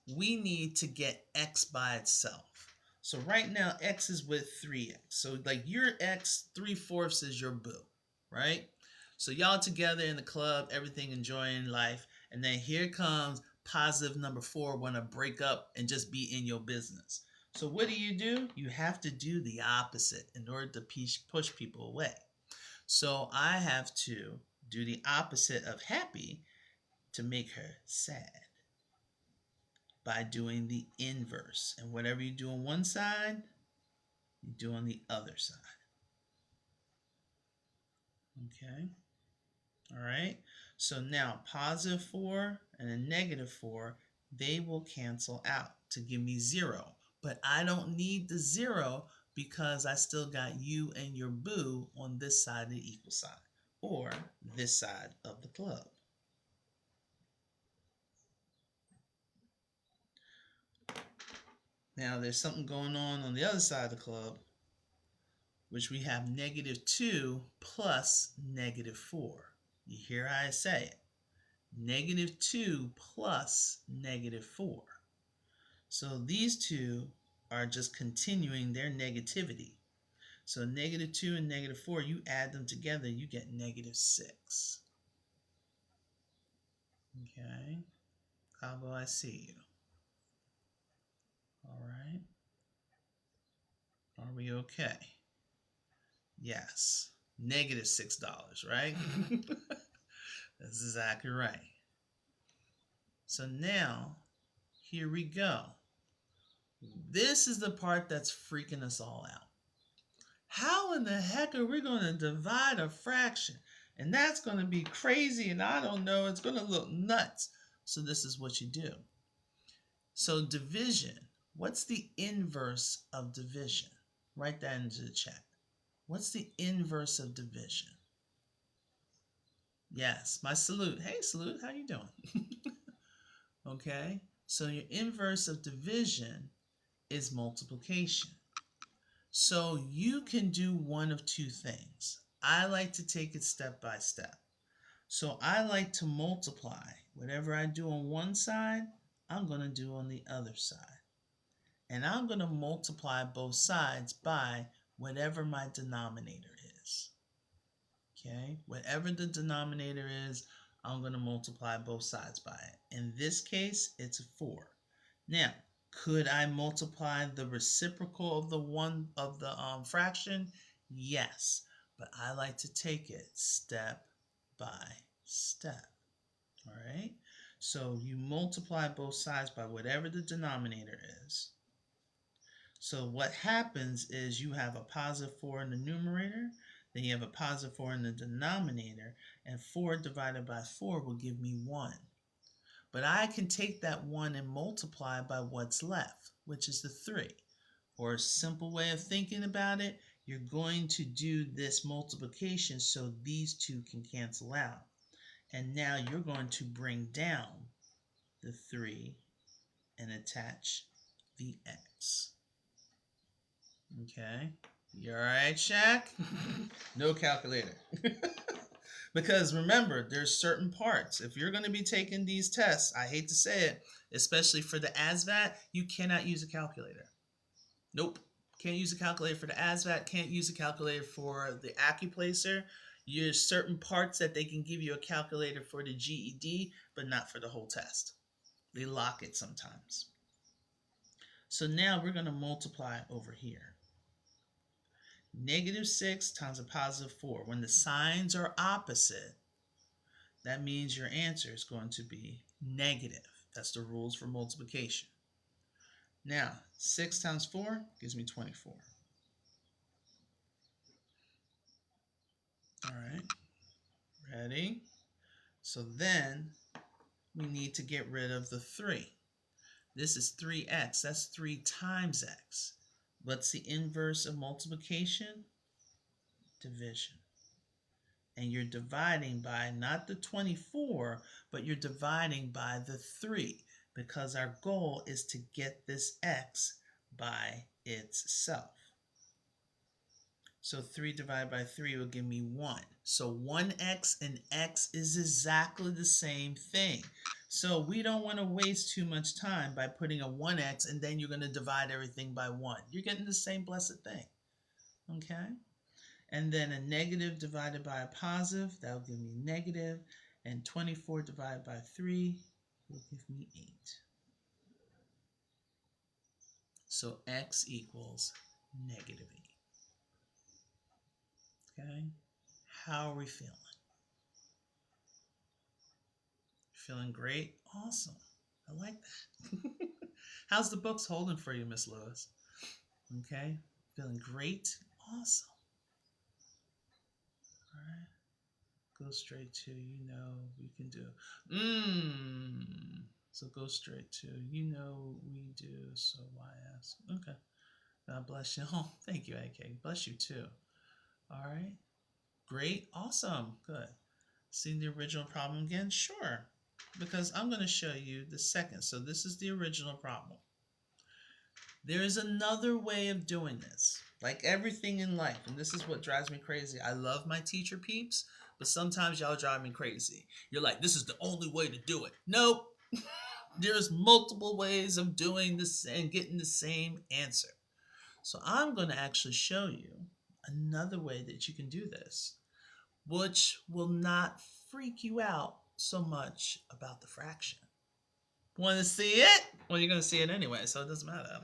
we need to get x by itself. So right now x is with 3x. So like your x, 3/4 is your boo, right? So y'all together in the club, everything enjoying life, and then here comes positive number 4 want to break up and just be in your business. So what do? You have to do the opposite in order to push people away. So I have to do the opposite of happy to make her sad. by doing the inverse. And whatever you do on one side, you do on the other side. Okay? All right? So now positive 4 and a negative 4, they will cancel out to give me 0. But I don't need the 0 because I still got you and your boo on this side of the equal sign, or this side of the club. Now there's something going on the other side of the club, which we have negative 2 plus negative 4. You hear how I say it? Negative 2 plus negative 4. So these two are just continuing their negativity. So negative 2 and negative 4, you add them together, you get negative 6. Okay? Cabo, I see you. All right. Are we okay? Yes. Negative $6, right? That's exactly right. So now, here we go. This is the part that's freaking us all out. How in the heck are we going to divide a fraction? And that's going to be crazy, and I don't know, it's going to look nuts. So this is what you do. So division, what's the inverse of division? Write that into the chat. What's the inverse of division? Yes, my Salute. Hey, Salute, how you doing? Okay, so your inverse of division is multiplication. So you can do one of two things. I like to take it step by step. So I like to multiply. Whatever I do on one side, I'm going to do on the other side. And I'm going to multiply both sides by whatever my denominator is. Okay, whatever the denominator is, I'm going to multiply both sides by it. In this case, it's 4. Now, could I multiply the reciprocal of the fraction? Yes, but I like to take it step by step. All right, so you multiply both sides by whatever the denominator is. So what happens is you have a positive 4 in the numerator, then you have a positive 4 in the denominator, and 4 divided by 4 will give me 1. But I can take that 1 and multiply by what's left, which is the 3. Or a simple way of thinking about it, you're going to do this multiplication so these two can cancel out. And now you're going to bring down the 3 and attach the x. Okay, you all right, Shaq? No calculator. Because remember, there's certain parts. If you're going to be taking these tests, I hate to say it, especially for the ASVAB, you cannot use a calculator. Nope. Can't use a calculator for the ASVAB, can't use a calculator for the ACCUPLACER. There's certain parts that they can give you a calculator for the GED, but not for the whole test. They lock it sometimes. So now we're going to multiply over here. Negative 6 times a positive 4. When the signs are opposite, that means your answer is going to be negative. That's the rules for multiplication. Now, 6 times 4 gives me 24. All right, ready? So then we need to get rid of the 3. This is 3x. That's 3 times x. What's the inverse of multiplication? Division. And you're dividing by not the 24, but you're dividing by the 3, because our goal is to get this x by itself. So 3 divided by 3 will give me 1. So 1x and x is exactly the same thing. So we don't want to waste too much time by putting a 1x and then you're going to divide everything by 1. You're getting the same blessed thing. Okay? And then a negative divided by a positive, that will give me negative. And 24 divided by 3 will give me 8. So x equals negative 8. Okay? How are we feeling? Feeling great? Awesome. I like that. How's the books holding for you, Miss Lewis? Okay, feeling great? Awesome. All right. Go straight to, we can do. So go straight to, we do, so why ask? Okay. God bless you. Oh, thank you, AK. Bless you too. All right. Great. Awesome. Good. See the original problem again? Sure. Because I'm going to show you the second. So this is the original problem. There is another way of doing this. Like everything in life, and this is what drives me crazy. I love my teacher peeps, but sometimes y'all drive me crazy. You're like, this is the only way to do it. Nope. There's multiple ways of doing this and getting the same answer. So I'm going to actually show you another way that you can do this, which will not freak you out so much about the fraction. Want to see it? Well, you're going to see it anyway, so it doesn't matter.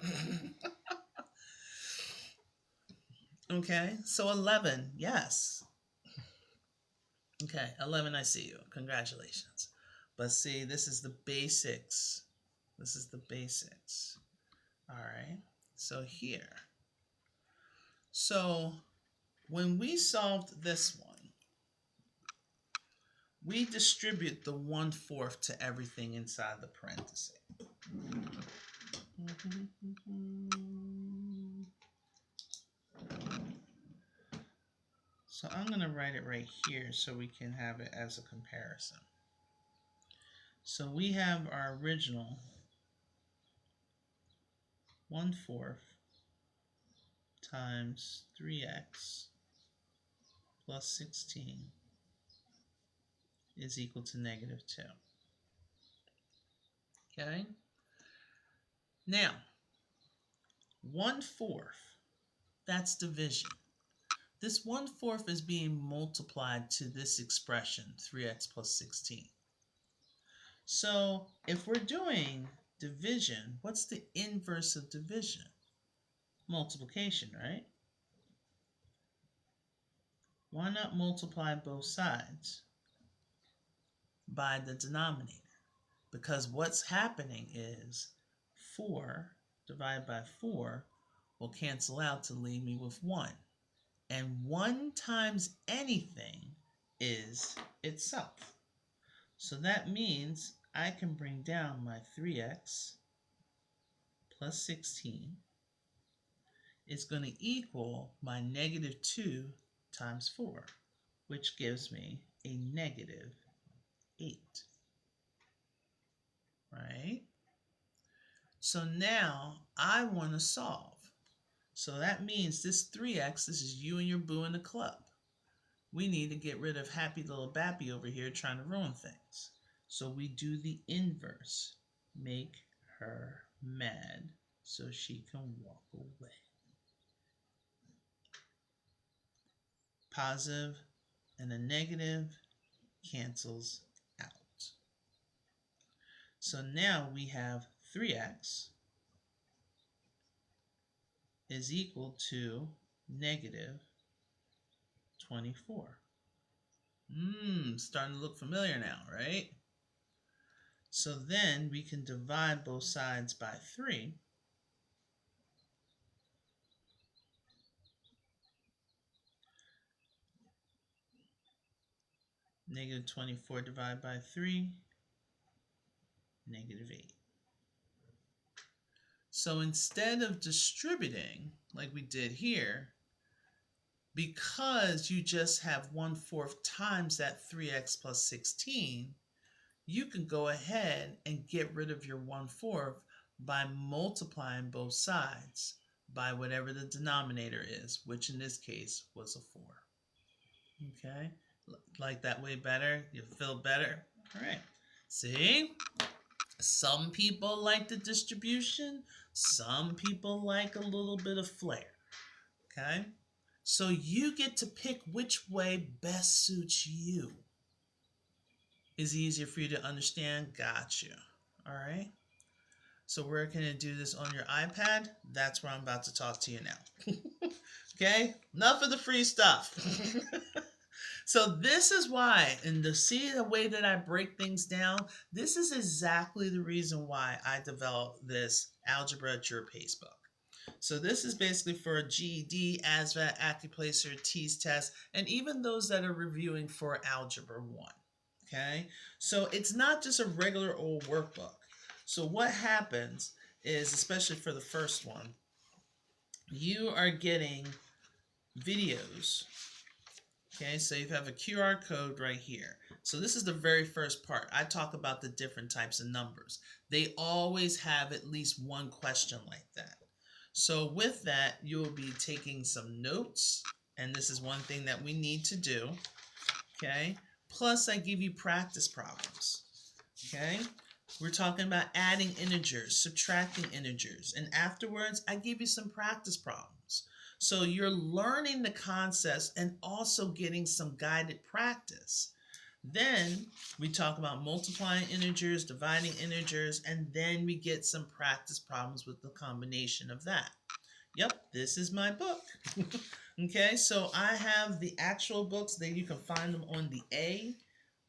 Okay, so 11, yes. Okay, 11, I see you. Congratulations. But see, this is the basics. This is the basics. All right, so here. So when we solved this one, we distribute the 1/4 to everything inside the parenthesis. So I'm going to write it right here so we can have it as a comparison. So we have our original 1/4 times 3x plus 16 is equal to -2. Okay? Now, 1/4, that's division. This 1/4 is being multiplied to this expression, 3x plus 16. So if we're doing division, what's the inverse of division? Multiplication, right? Why not multiply both sides by the denominator? Because what's happening is 4 divided by 4 will cancel out to leave me with 1. And 1 times anything is itself. So that means I can bring down my 3x plus 16 is going to equal my -2 times 4, which gives me a -8. Right? So now I want to solve. So that means this 3x, this is you and your boo in the club. We need to get rid of happy little Bappy over here trying to ruin things. So we do the inverse. Make her mad so she can walk away. Positive and a negative cancels out. So now we have 3x is equal to -24. Starting to look familiar now, right? So then we can divide both sides by 3. -24 divided by 3, -8. So instead of distributing like we did here, because you just have 1/4 times that 3x plus 16, you can go ahead and get rid of your 1/4 by multiplying both sides by whatever the denominator is, which in this case was a 4. Okay? Like that way better? You feel better? All right. See? Some people like the distribution. Some people like a little bit of flair. Okay? So you get to pick which way best suits you. Is easier for you to understand? Got you. All right? So we're going to do this on your iPad. That's where I'm about to talk to you now. Okay? Enough of the free stuff. So this is why, and to see the way that I break things down, this is exactly the reason why I developed this Algebra at Your Pace book. So this is basically for GED, ASVAB, ACCUPLACER, TEAS test, and even those that are reviewing for Algebra 1. Okay, so it's not just a regular old workbook. So what happens is, especially for the first one, you are getting videos. Okay, so you have a QR code right here. So this is the very first part. I talk about the different types of numbers. They always have at least one question like that. So with that, you will be taking some notes, and this is one thing that we need to do. Okay, plus I give you practice problems. Okay, we're talking about adding integers, subtracting integers, and afterwards I give you some practice problems. So you're learning the concepts and also getting some guided practice. Then we talk about multiplying integers, dividing integers, and then we get some practice problems with the combination of that. Yep, this is my book. Okay, so I have the actual books that you can find them on the A,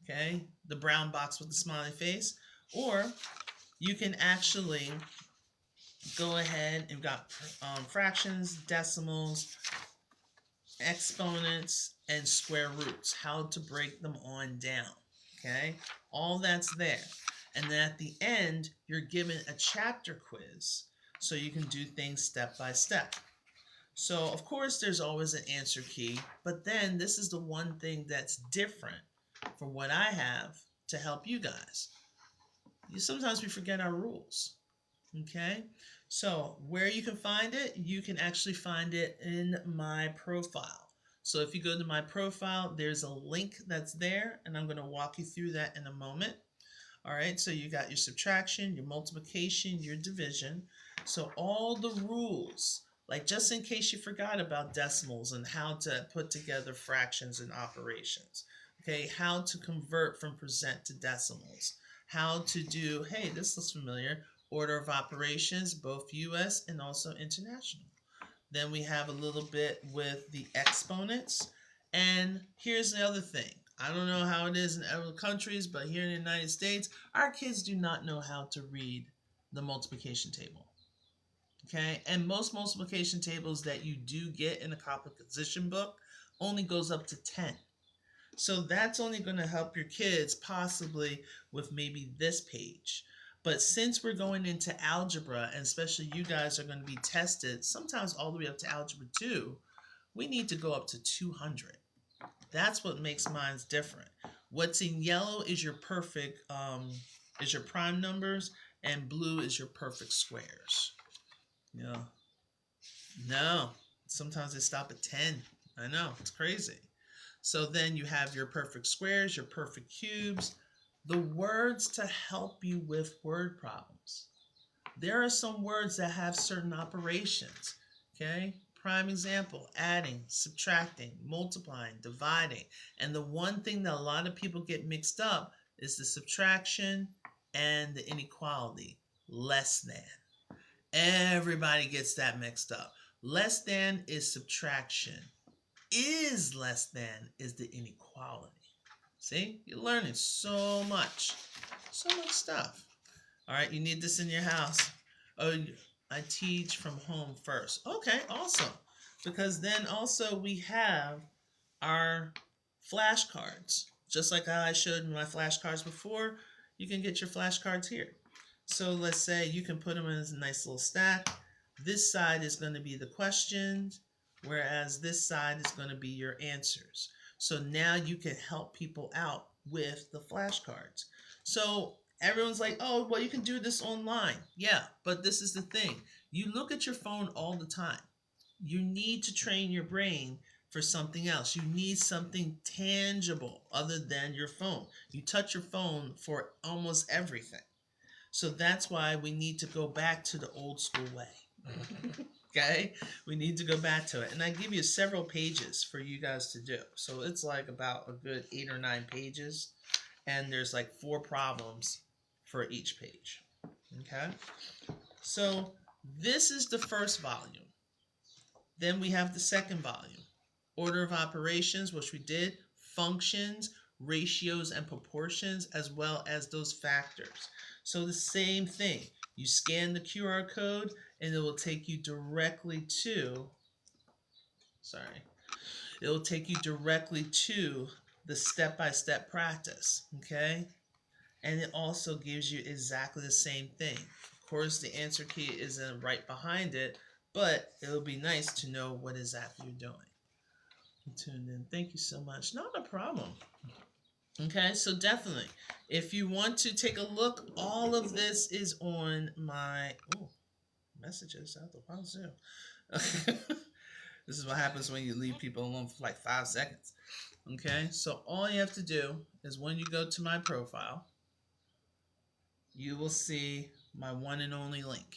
okay, the brown box with the smiley face, or you can actually go ahead and got fractions, decimals, exponents, and square roots, how to break them on down. Okay, all that's there. And then at the end, you're given a chapter quiz so you can do things step by step. So of course there's always an answer key, but then this is the one thing that's different from what I have to help you guys. Sometimes we forget our rules. Okay, so where you can find it, you can actually find it in my profile. So if you go to my profile, there's a link that's there, and I'm going to walk you through that in a moment. All right, so you got your subtraction, your multiplication, your division. So all the rules, like just in case you forgot about decimals and how to put together fractions and operations. Okay, how to convert from percent to decimals. How to do, hey, this looks familiar, order of operations, both US and also international. Then we have a little bit with the exponents. And here's the other thing. I don't know how it is in other countries, but here in the United States, our kids do not know how to read the multiplication table. Okay, and most multiplication tables that you do get in a composition book only goes up to 10. So that's only going to help your kids possibly with maybe this page. But since we're going into algebra, and especially you guys are going to be tested, sometimes all the way up to algebra 2, we need to go up to 200. That's what makes mine different. What's in yellow is your perfect, is your prime numbers, and blue is your perfect squares. Yeah. No, sometimes they stop at 10. I know, it's crazy. So then you have your perfect squares, your perfect cubes, the words to help you with word problems. There are some words that have certain operations, okay? Prime example, adding, subtracting, multiplying, dividing. And the one thing that a lot of people get mixed up is the subtraction and the inequality, less than. Everybody gets that mixed up. Less than is subtraction. Is less than is the inequality. See, you're learning so much stuff. All right, you need this in your house. Oh, I teach from home first. Okay, awesome. Because then also we have our flashcards. Just like how I showed in my flashcards before, you can get your flashcards here. So let's say you can put them in a nice little stack. This side is going to be the questions, whereas this side is going to be your answers. So now you can help people out with the flashcards. So everyone's like, oh, well, you can do this online. Yeah, but this is the thing. You look at your phone all the time. You need to train your brain for something else. You need something tangible other than your phone. You touch your phone for almost everything. So that's why we need to go back to the old school way. Okay, we need to go back to it, and I give you several pages for you guys to do. So it's like about a good 8 or 9 pages, and there's like 4 problems for each page. Okay, so this is the first volume. Then we have the second volume, order of operations, which we did, functions, ratios, and proportions, as well as those factors. So the same thing. You scan the QR code and it will take you directly to, it will take you directly to the step-by-step practice, okay? And it also gives you exactly the same thing. Of course, the answer key isn't right behind it, but it'll be nice to know what exactly you're doing. You tuned in. Thank you so much. Not a problem. Okay, so definitely, if you want to take a look, all of this is on my messages out the wazoo. This is what happens when you leave people alone for like 5 seconds. Okay, so all you have to do is when you go to my profile, you will see my one and only link.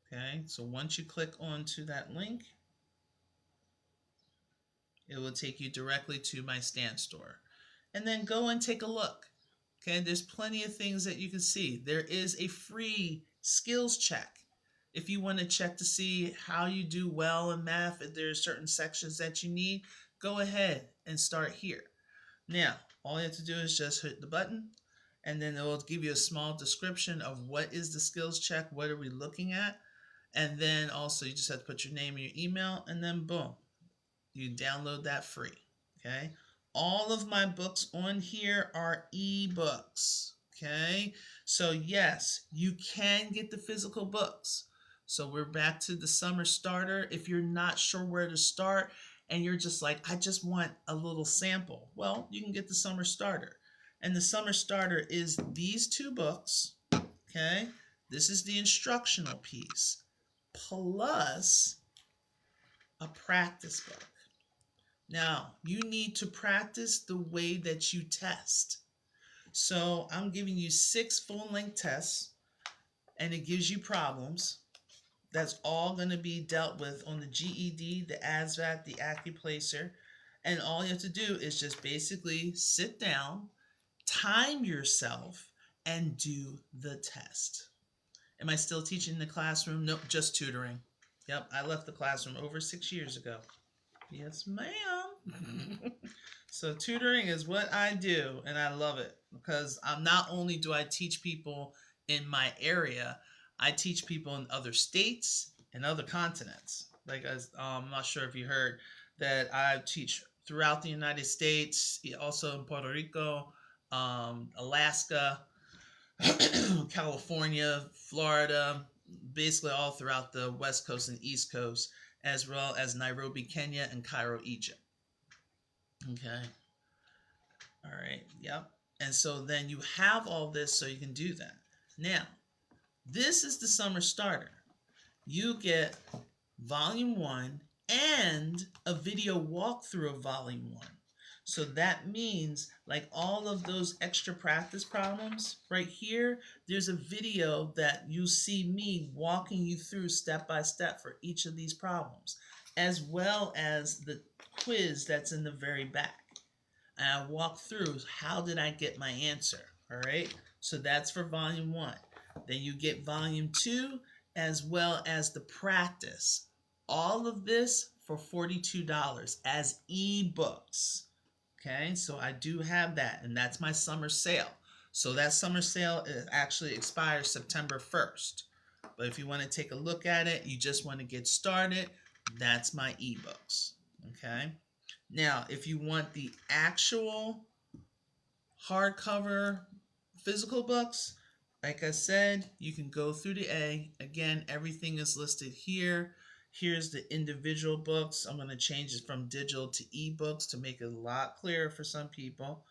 Okay, so once you click onto that link, it will take you directly to my stan.store. And then go and take a look. Okay, there's plenty of things that you can see. There is a free skills check. If you want to check to see how you do well in math, if there are certain sections that you need, go ahead and start here. Now, all you have to do is just hit the button, and then it will give you a small description of what is the skills check, what are we looking at, and then also you just have to put your name and your email, and then boom, you download that free. Okay, all of my books on here are ebooks. Okay, so yes, you can get the physical books. So we're back to the summer starter. If you're not sure where to start and you're just like, I just want a little sample, well, you can get the summer starter. And the summer starter is these 2 books. Okay, this is the instructional piece plus a practice book. Now, you need to practice the way that you test. So I'm giving you 6 full-length tests, and it gives you problems. That's all going to be dealt with on the GED, the ASVAB, the ACCUPLACER. And all you have to do is just basically sit down, time yourself, and do the test. Am I still teaching in the classroom? Nope, just tutoring. Yep, I left the classroom over 6 years ago. Yes, ma'am. So tutoring is what I do, and I love it because not only do I teach people in my area, I teach people in other states and other continents. Like, I'm not sure if you heard that I teach throughout the United States, also in Puerto Rico, Alaska, California, Florida, basically all throughout the West Coast and East Coast, as well as Nairobi, Kenya, and Cairo, Egypt. Okay. All right. Yep. And so then you have all this so you can do that. Now, this is the summer starter. You get volume 1 and a video walkthrough of volume 1. So that means like all of those extra practice problems right here, there's a video that you see me walking you through step by step for each of these problems, as well as the quiz that's in the very back. And I walk through how did I get my answer, all right? So that's for volume 1. Then you get volume 2 as well as the practice. All of this for $42 as ebooks. Okay, so I do have that, and that's my summer sale. So that summer sale actually expires September 1st. But if you want to take a look at it, you just want to get started, that's my ebooks. Okay, now if you want the actual hardcover physical books, like I said, you can go through the A. Again, everything is listed here. Here's the individual books. I'm going to change it from digital to ebooks to make it a lot clearer for some people.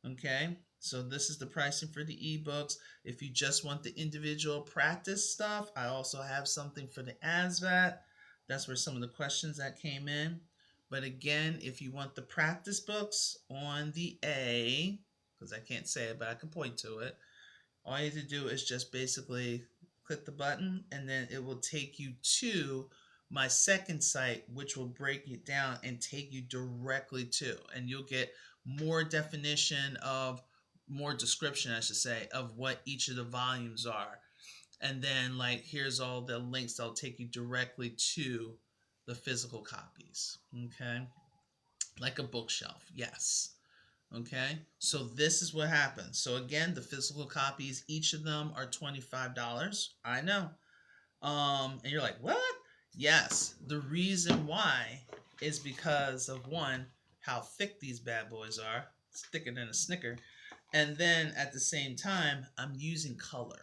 Okay, so this is the pricing for the ebooks. If you just want the individual practice stuff, I also have something for the ASVAB. That's where some of the questions that came in. But again, if you want the practice books on the A, because I can't say it, but I can point to it, all you have to do is just basically click the button, and then it will take you to my second site, which will break it down and take you directly to, and you'll get more definition of, more description, I should say, of what each of the volumes are. And then like, here's all the links that'll take you directly to the physical copies, okay? Like a bookshelf, yes. Okay, so this is what happens. So again, the physical copies, each of them are $25. I know. And you're like, what? Yes, the reason why is because of one, how thick these bad boys are. It's thicker than a Snicker. And then at the same time, I'm using color.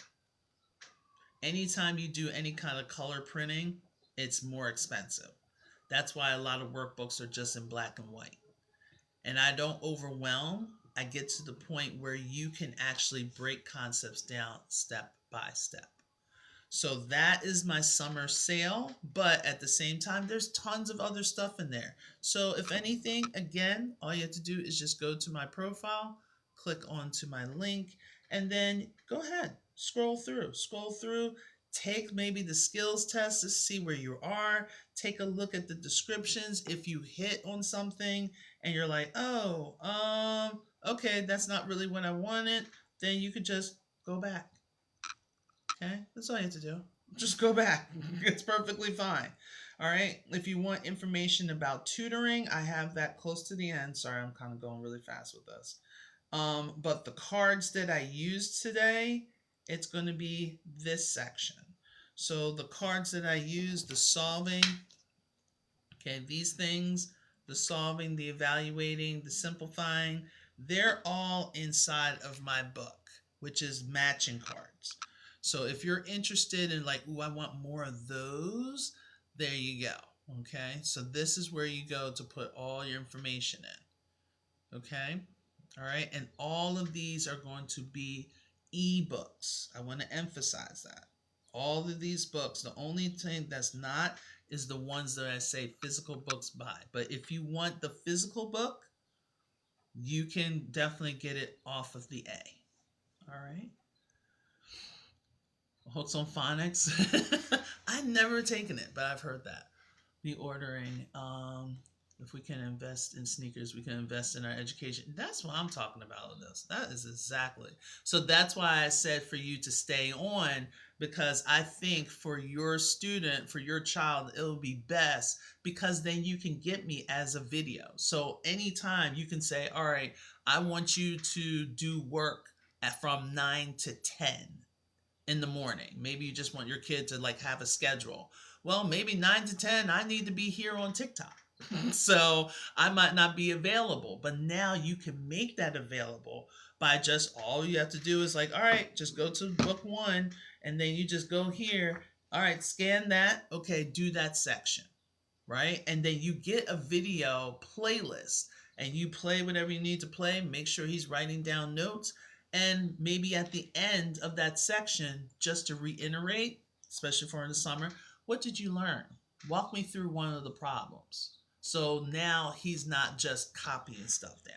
Anytime you do any kind of color printing, it's more expensive. That's why a lot of workbooks are just in black and white. And I don't overwhelm. I get to the point where you can actually break concepts down step by step. So that is my summer sale, but at the same time, there's tons of other stuff in there. So if anything, again, all you have to do is just go to my profile, click onto my link, and then go ahead, scroll through, take maybe the skills test to see where you are, take a look at the descriptions. If you hit on something and you're like, oh, okay, that's not really what I wanted, then you could just go back. Okay, that's all you have to do. Just go back. It's perfectly fine. All right. If you want information about tutoring, I have that close to the end. Sorry, I'm kind of going really fast with this. But the cards that I used today, it's going to be this section. So the cards that I used, the solving, okay, these things, the solving, the evaluating, the simplifying, they're all inside of my book, which is matching cards. So if you're interested in like, ooh, I want more of those, there you go. Okay, so this is where you go to put all your information in. Okay, all right, and all of these are going to be ebooks. I want to emphasize that. All of these books, the only thing that's not is the ones that I say physical books buy. But if you want the physical book, you can definitely get it off of the A. All right. Hooks on phonics. I've never taken it, but I've heard that. Be ordering. If we can invest in sneakers, we can invest in our education. That's what I'm talking about in this. That is exactly. So that's why I said for you to stay on, because I think for your student, for your child, it'll be best because then you can get me as a video. So anytime you can say, all right, I want you to do work from 9 to 10 in the morning. Maybe you just want your kid to like have a schedule. Well, maybe 9 to 10, I need to be here on TikTok. So I might not be available, but now you can make that available by just all you have to do is like, all right, just go to book one and then you just go here. All right, scan that. Okay, do that section, right? And then you get a video playlist and you play whatever you need to play. Make sure he's writing down notes. And maybe at the end of that section, just to reiterate, especially for in the summer, what did you learn? Walk me through one of the problems. So now he's not just copying stuff down.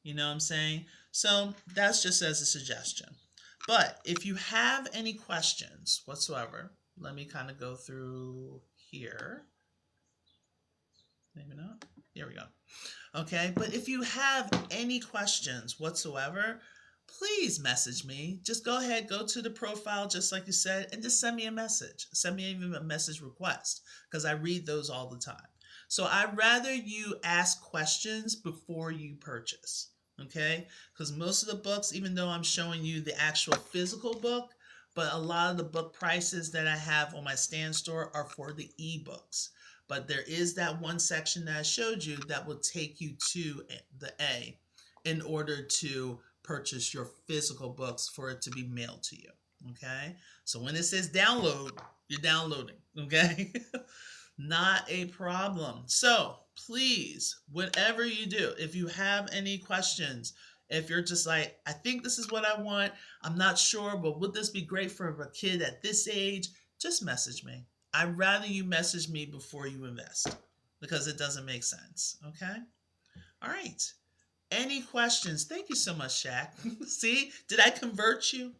You know what I'm saying? So that's just as a suggestion. But if you have any questions whatsoever, let me kind of go through here. Maybe not. Here we go. Okay, but if you have any questions whatsoever, please message me. Just go ahead, go to the profile, just like you said, and just send me a message. Send me even a message request because I read those all the time. So I'd rather you ask questions before you purchase, okay? Because most of the books, even though I'm showing you the actual physical book, but a lot of the book prices that I have on my stan.store are for the ebooks. But there is that one section that I showed you that will take you to the A in order to purchase your physical books for it to be mailed to you. Okay? So when it says download, you're downloading. Okay? Not a problem. So please, whatever you do, if you have any questions, if you're just like, I think this is what I want, I'm not sure, but would this be great for a kid at this age? Just message me. I'd rather you message me before you invest because it doesn't make sense. Okay? All right. Any questions? Thank you so much, Shaq. See, did I convert you?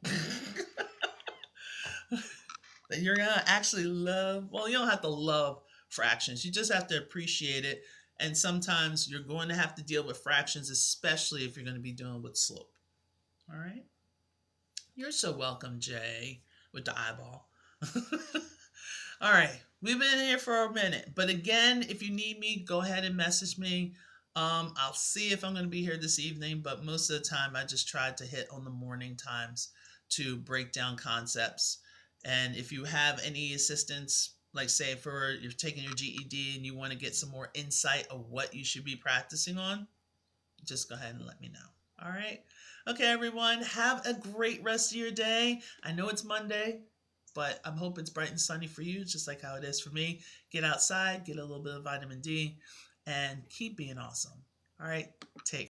That you're going to actually love, well, you don't have to love fractions. You just have to appreciate it. And sometimes you're going to have to deal with fractions, especially if you're going to be dealing with slope. All right? You're so welcome, Jay, with the eyeball. All right, we've been here for a minute, but again, if you need me, go ahead and message me. I'll see if I'm going to be here this evening, but most of the time, I just tried to hit on the morning times to break down concepts. And if you have any assistance, like say for you're taking your GED and you want to get some more insight of what you should be practicing on, just go ahead and let me know. All right. Okay, everyone. Have a great rest of your day. I know it's Monday, but I hope it's bright and sunny for you, just like how it is for me. Get outside, get a little bit of vitamin D, and keep being awesome. All right. Take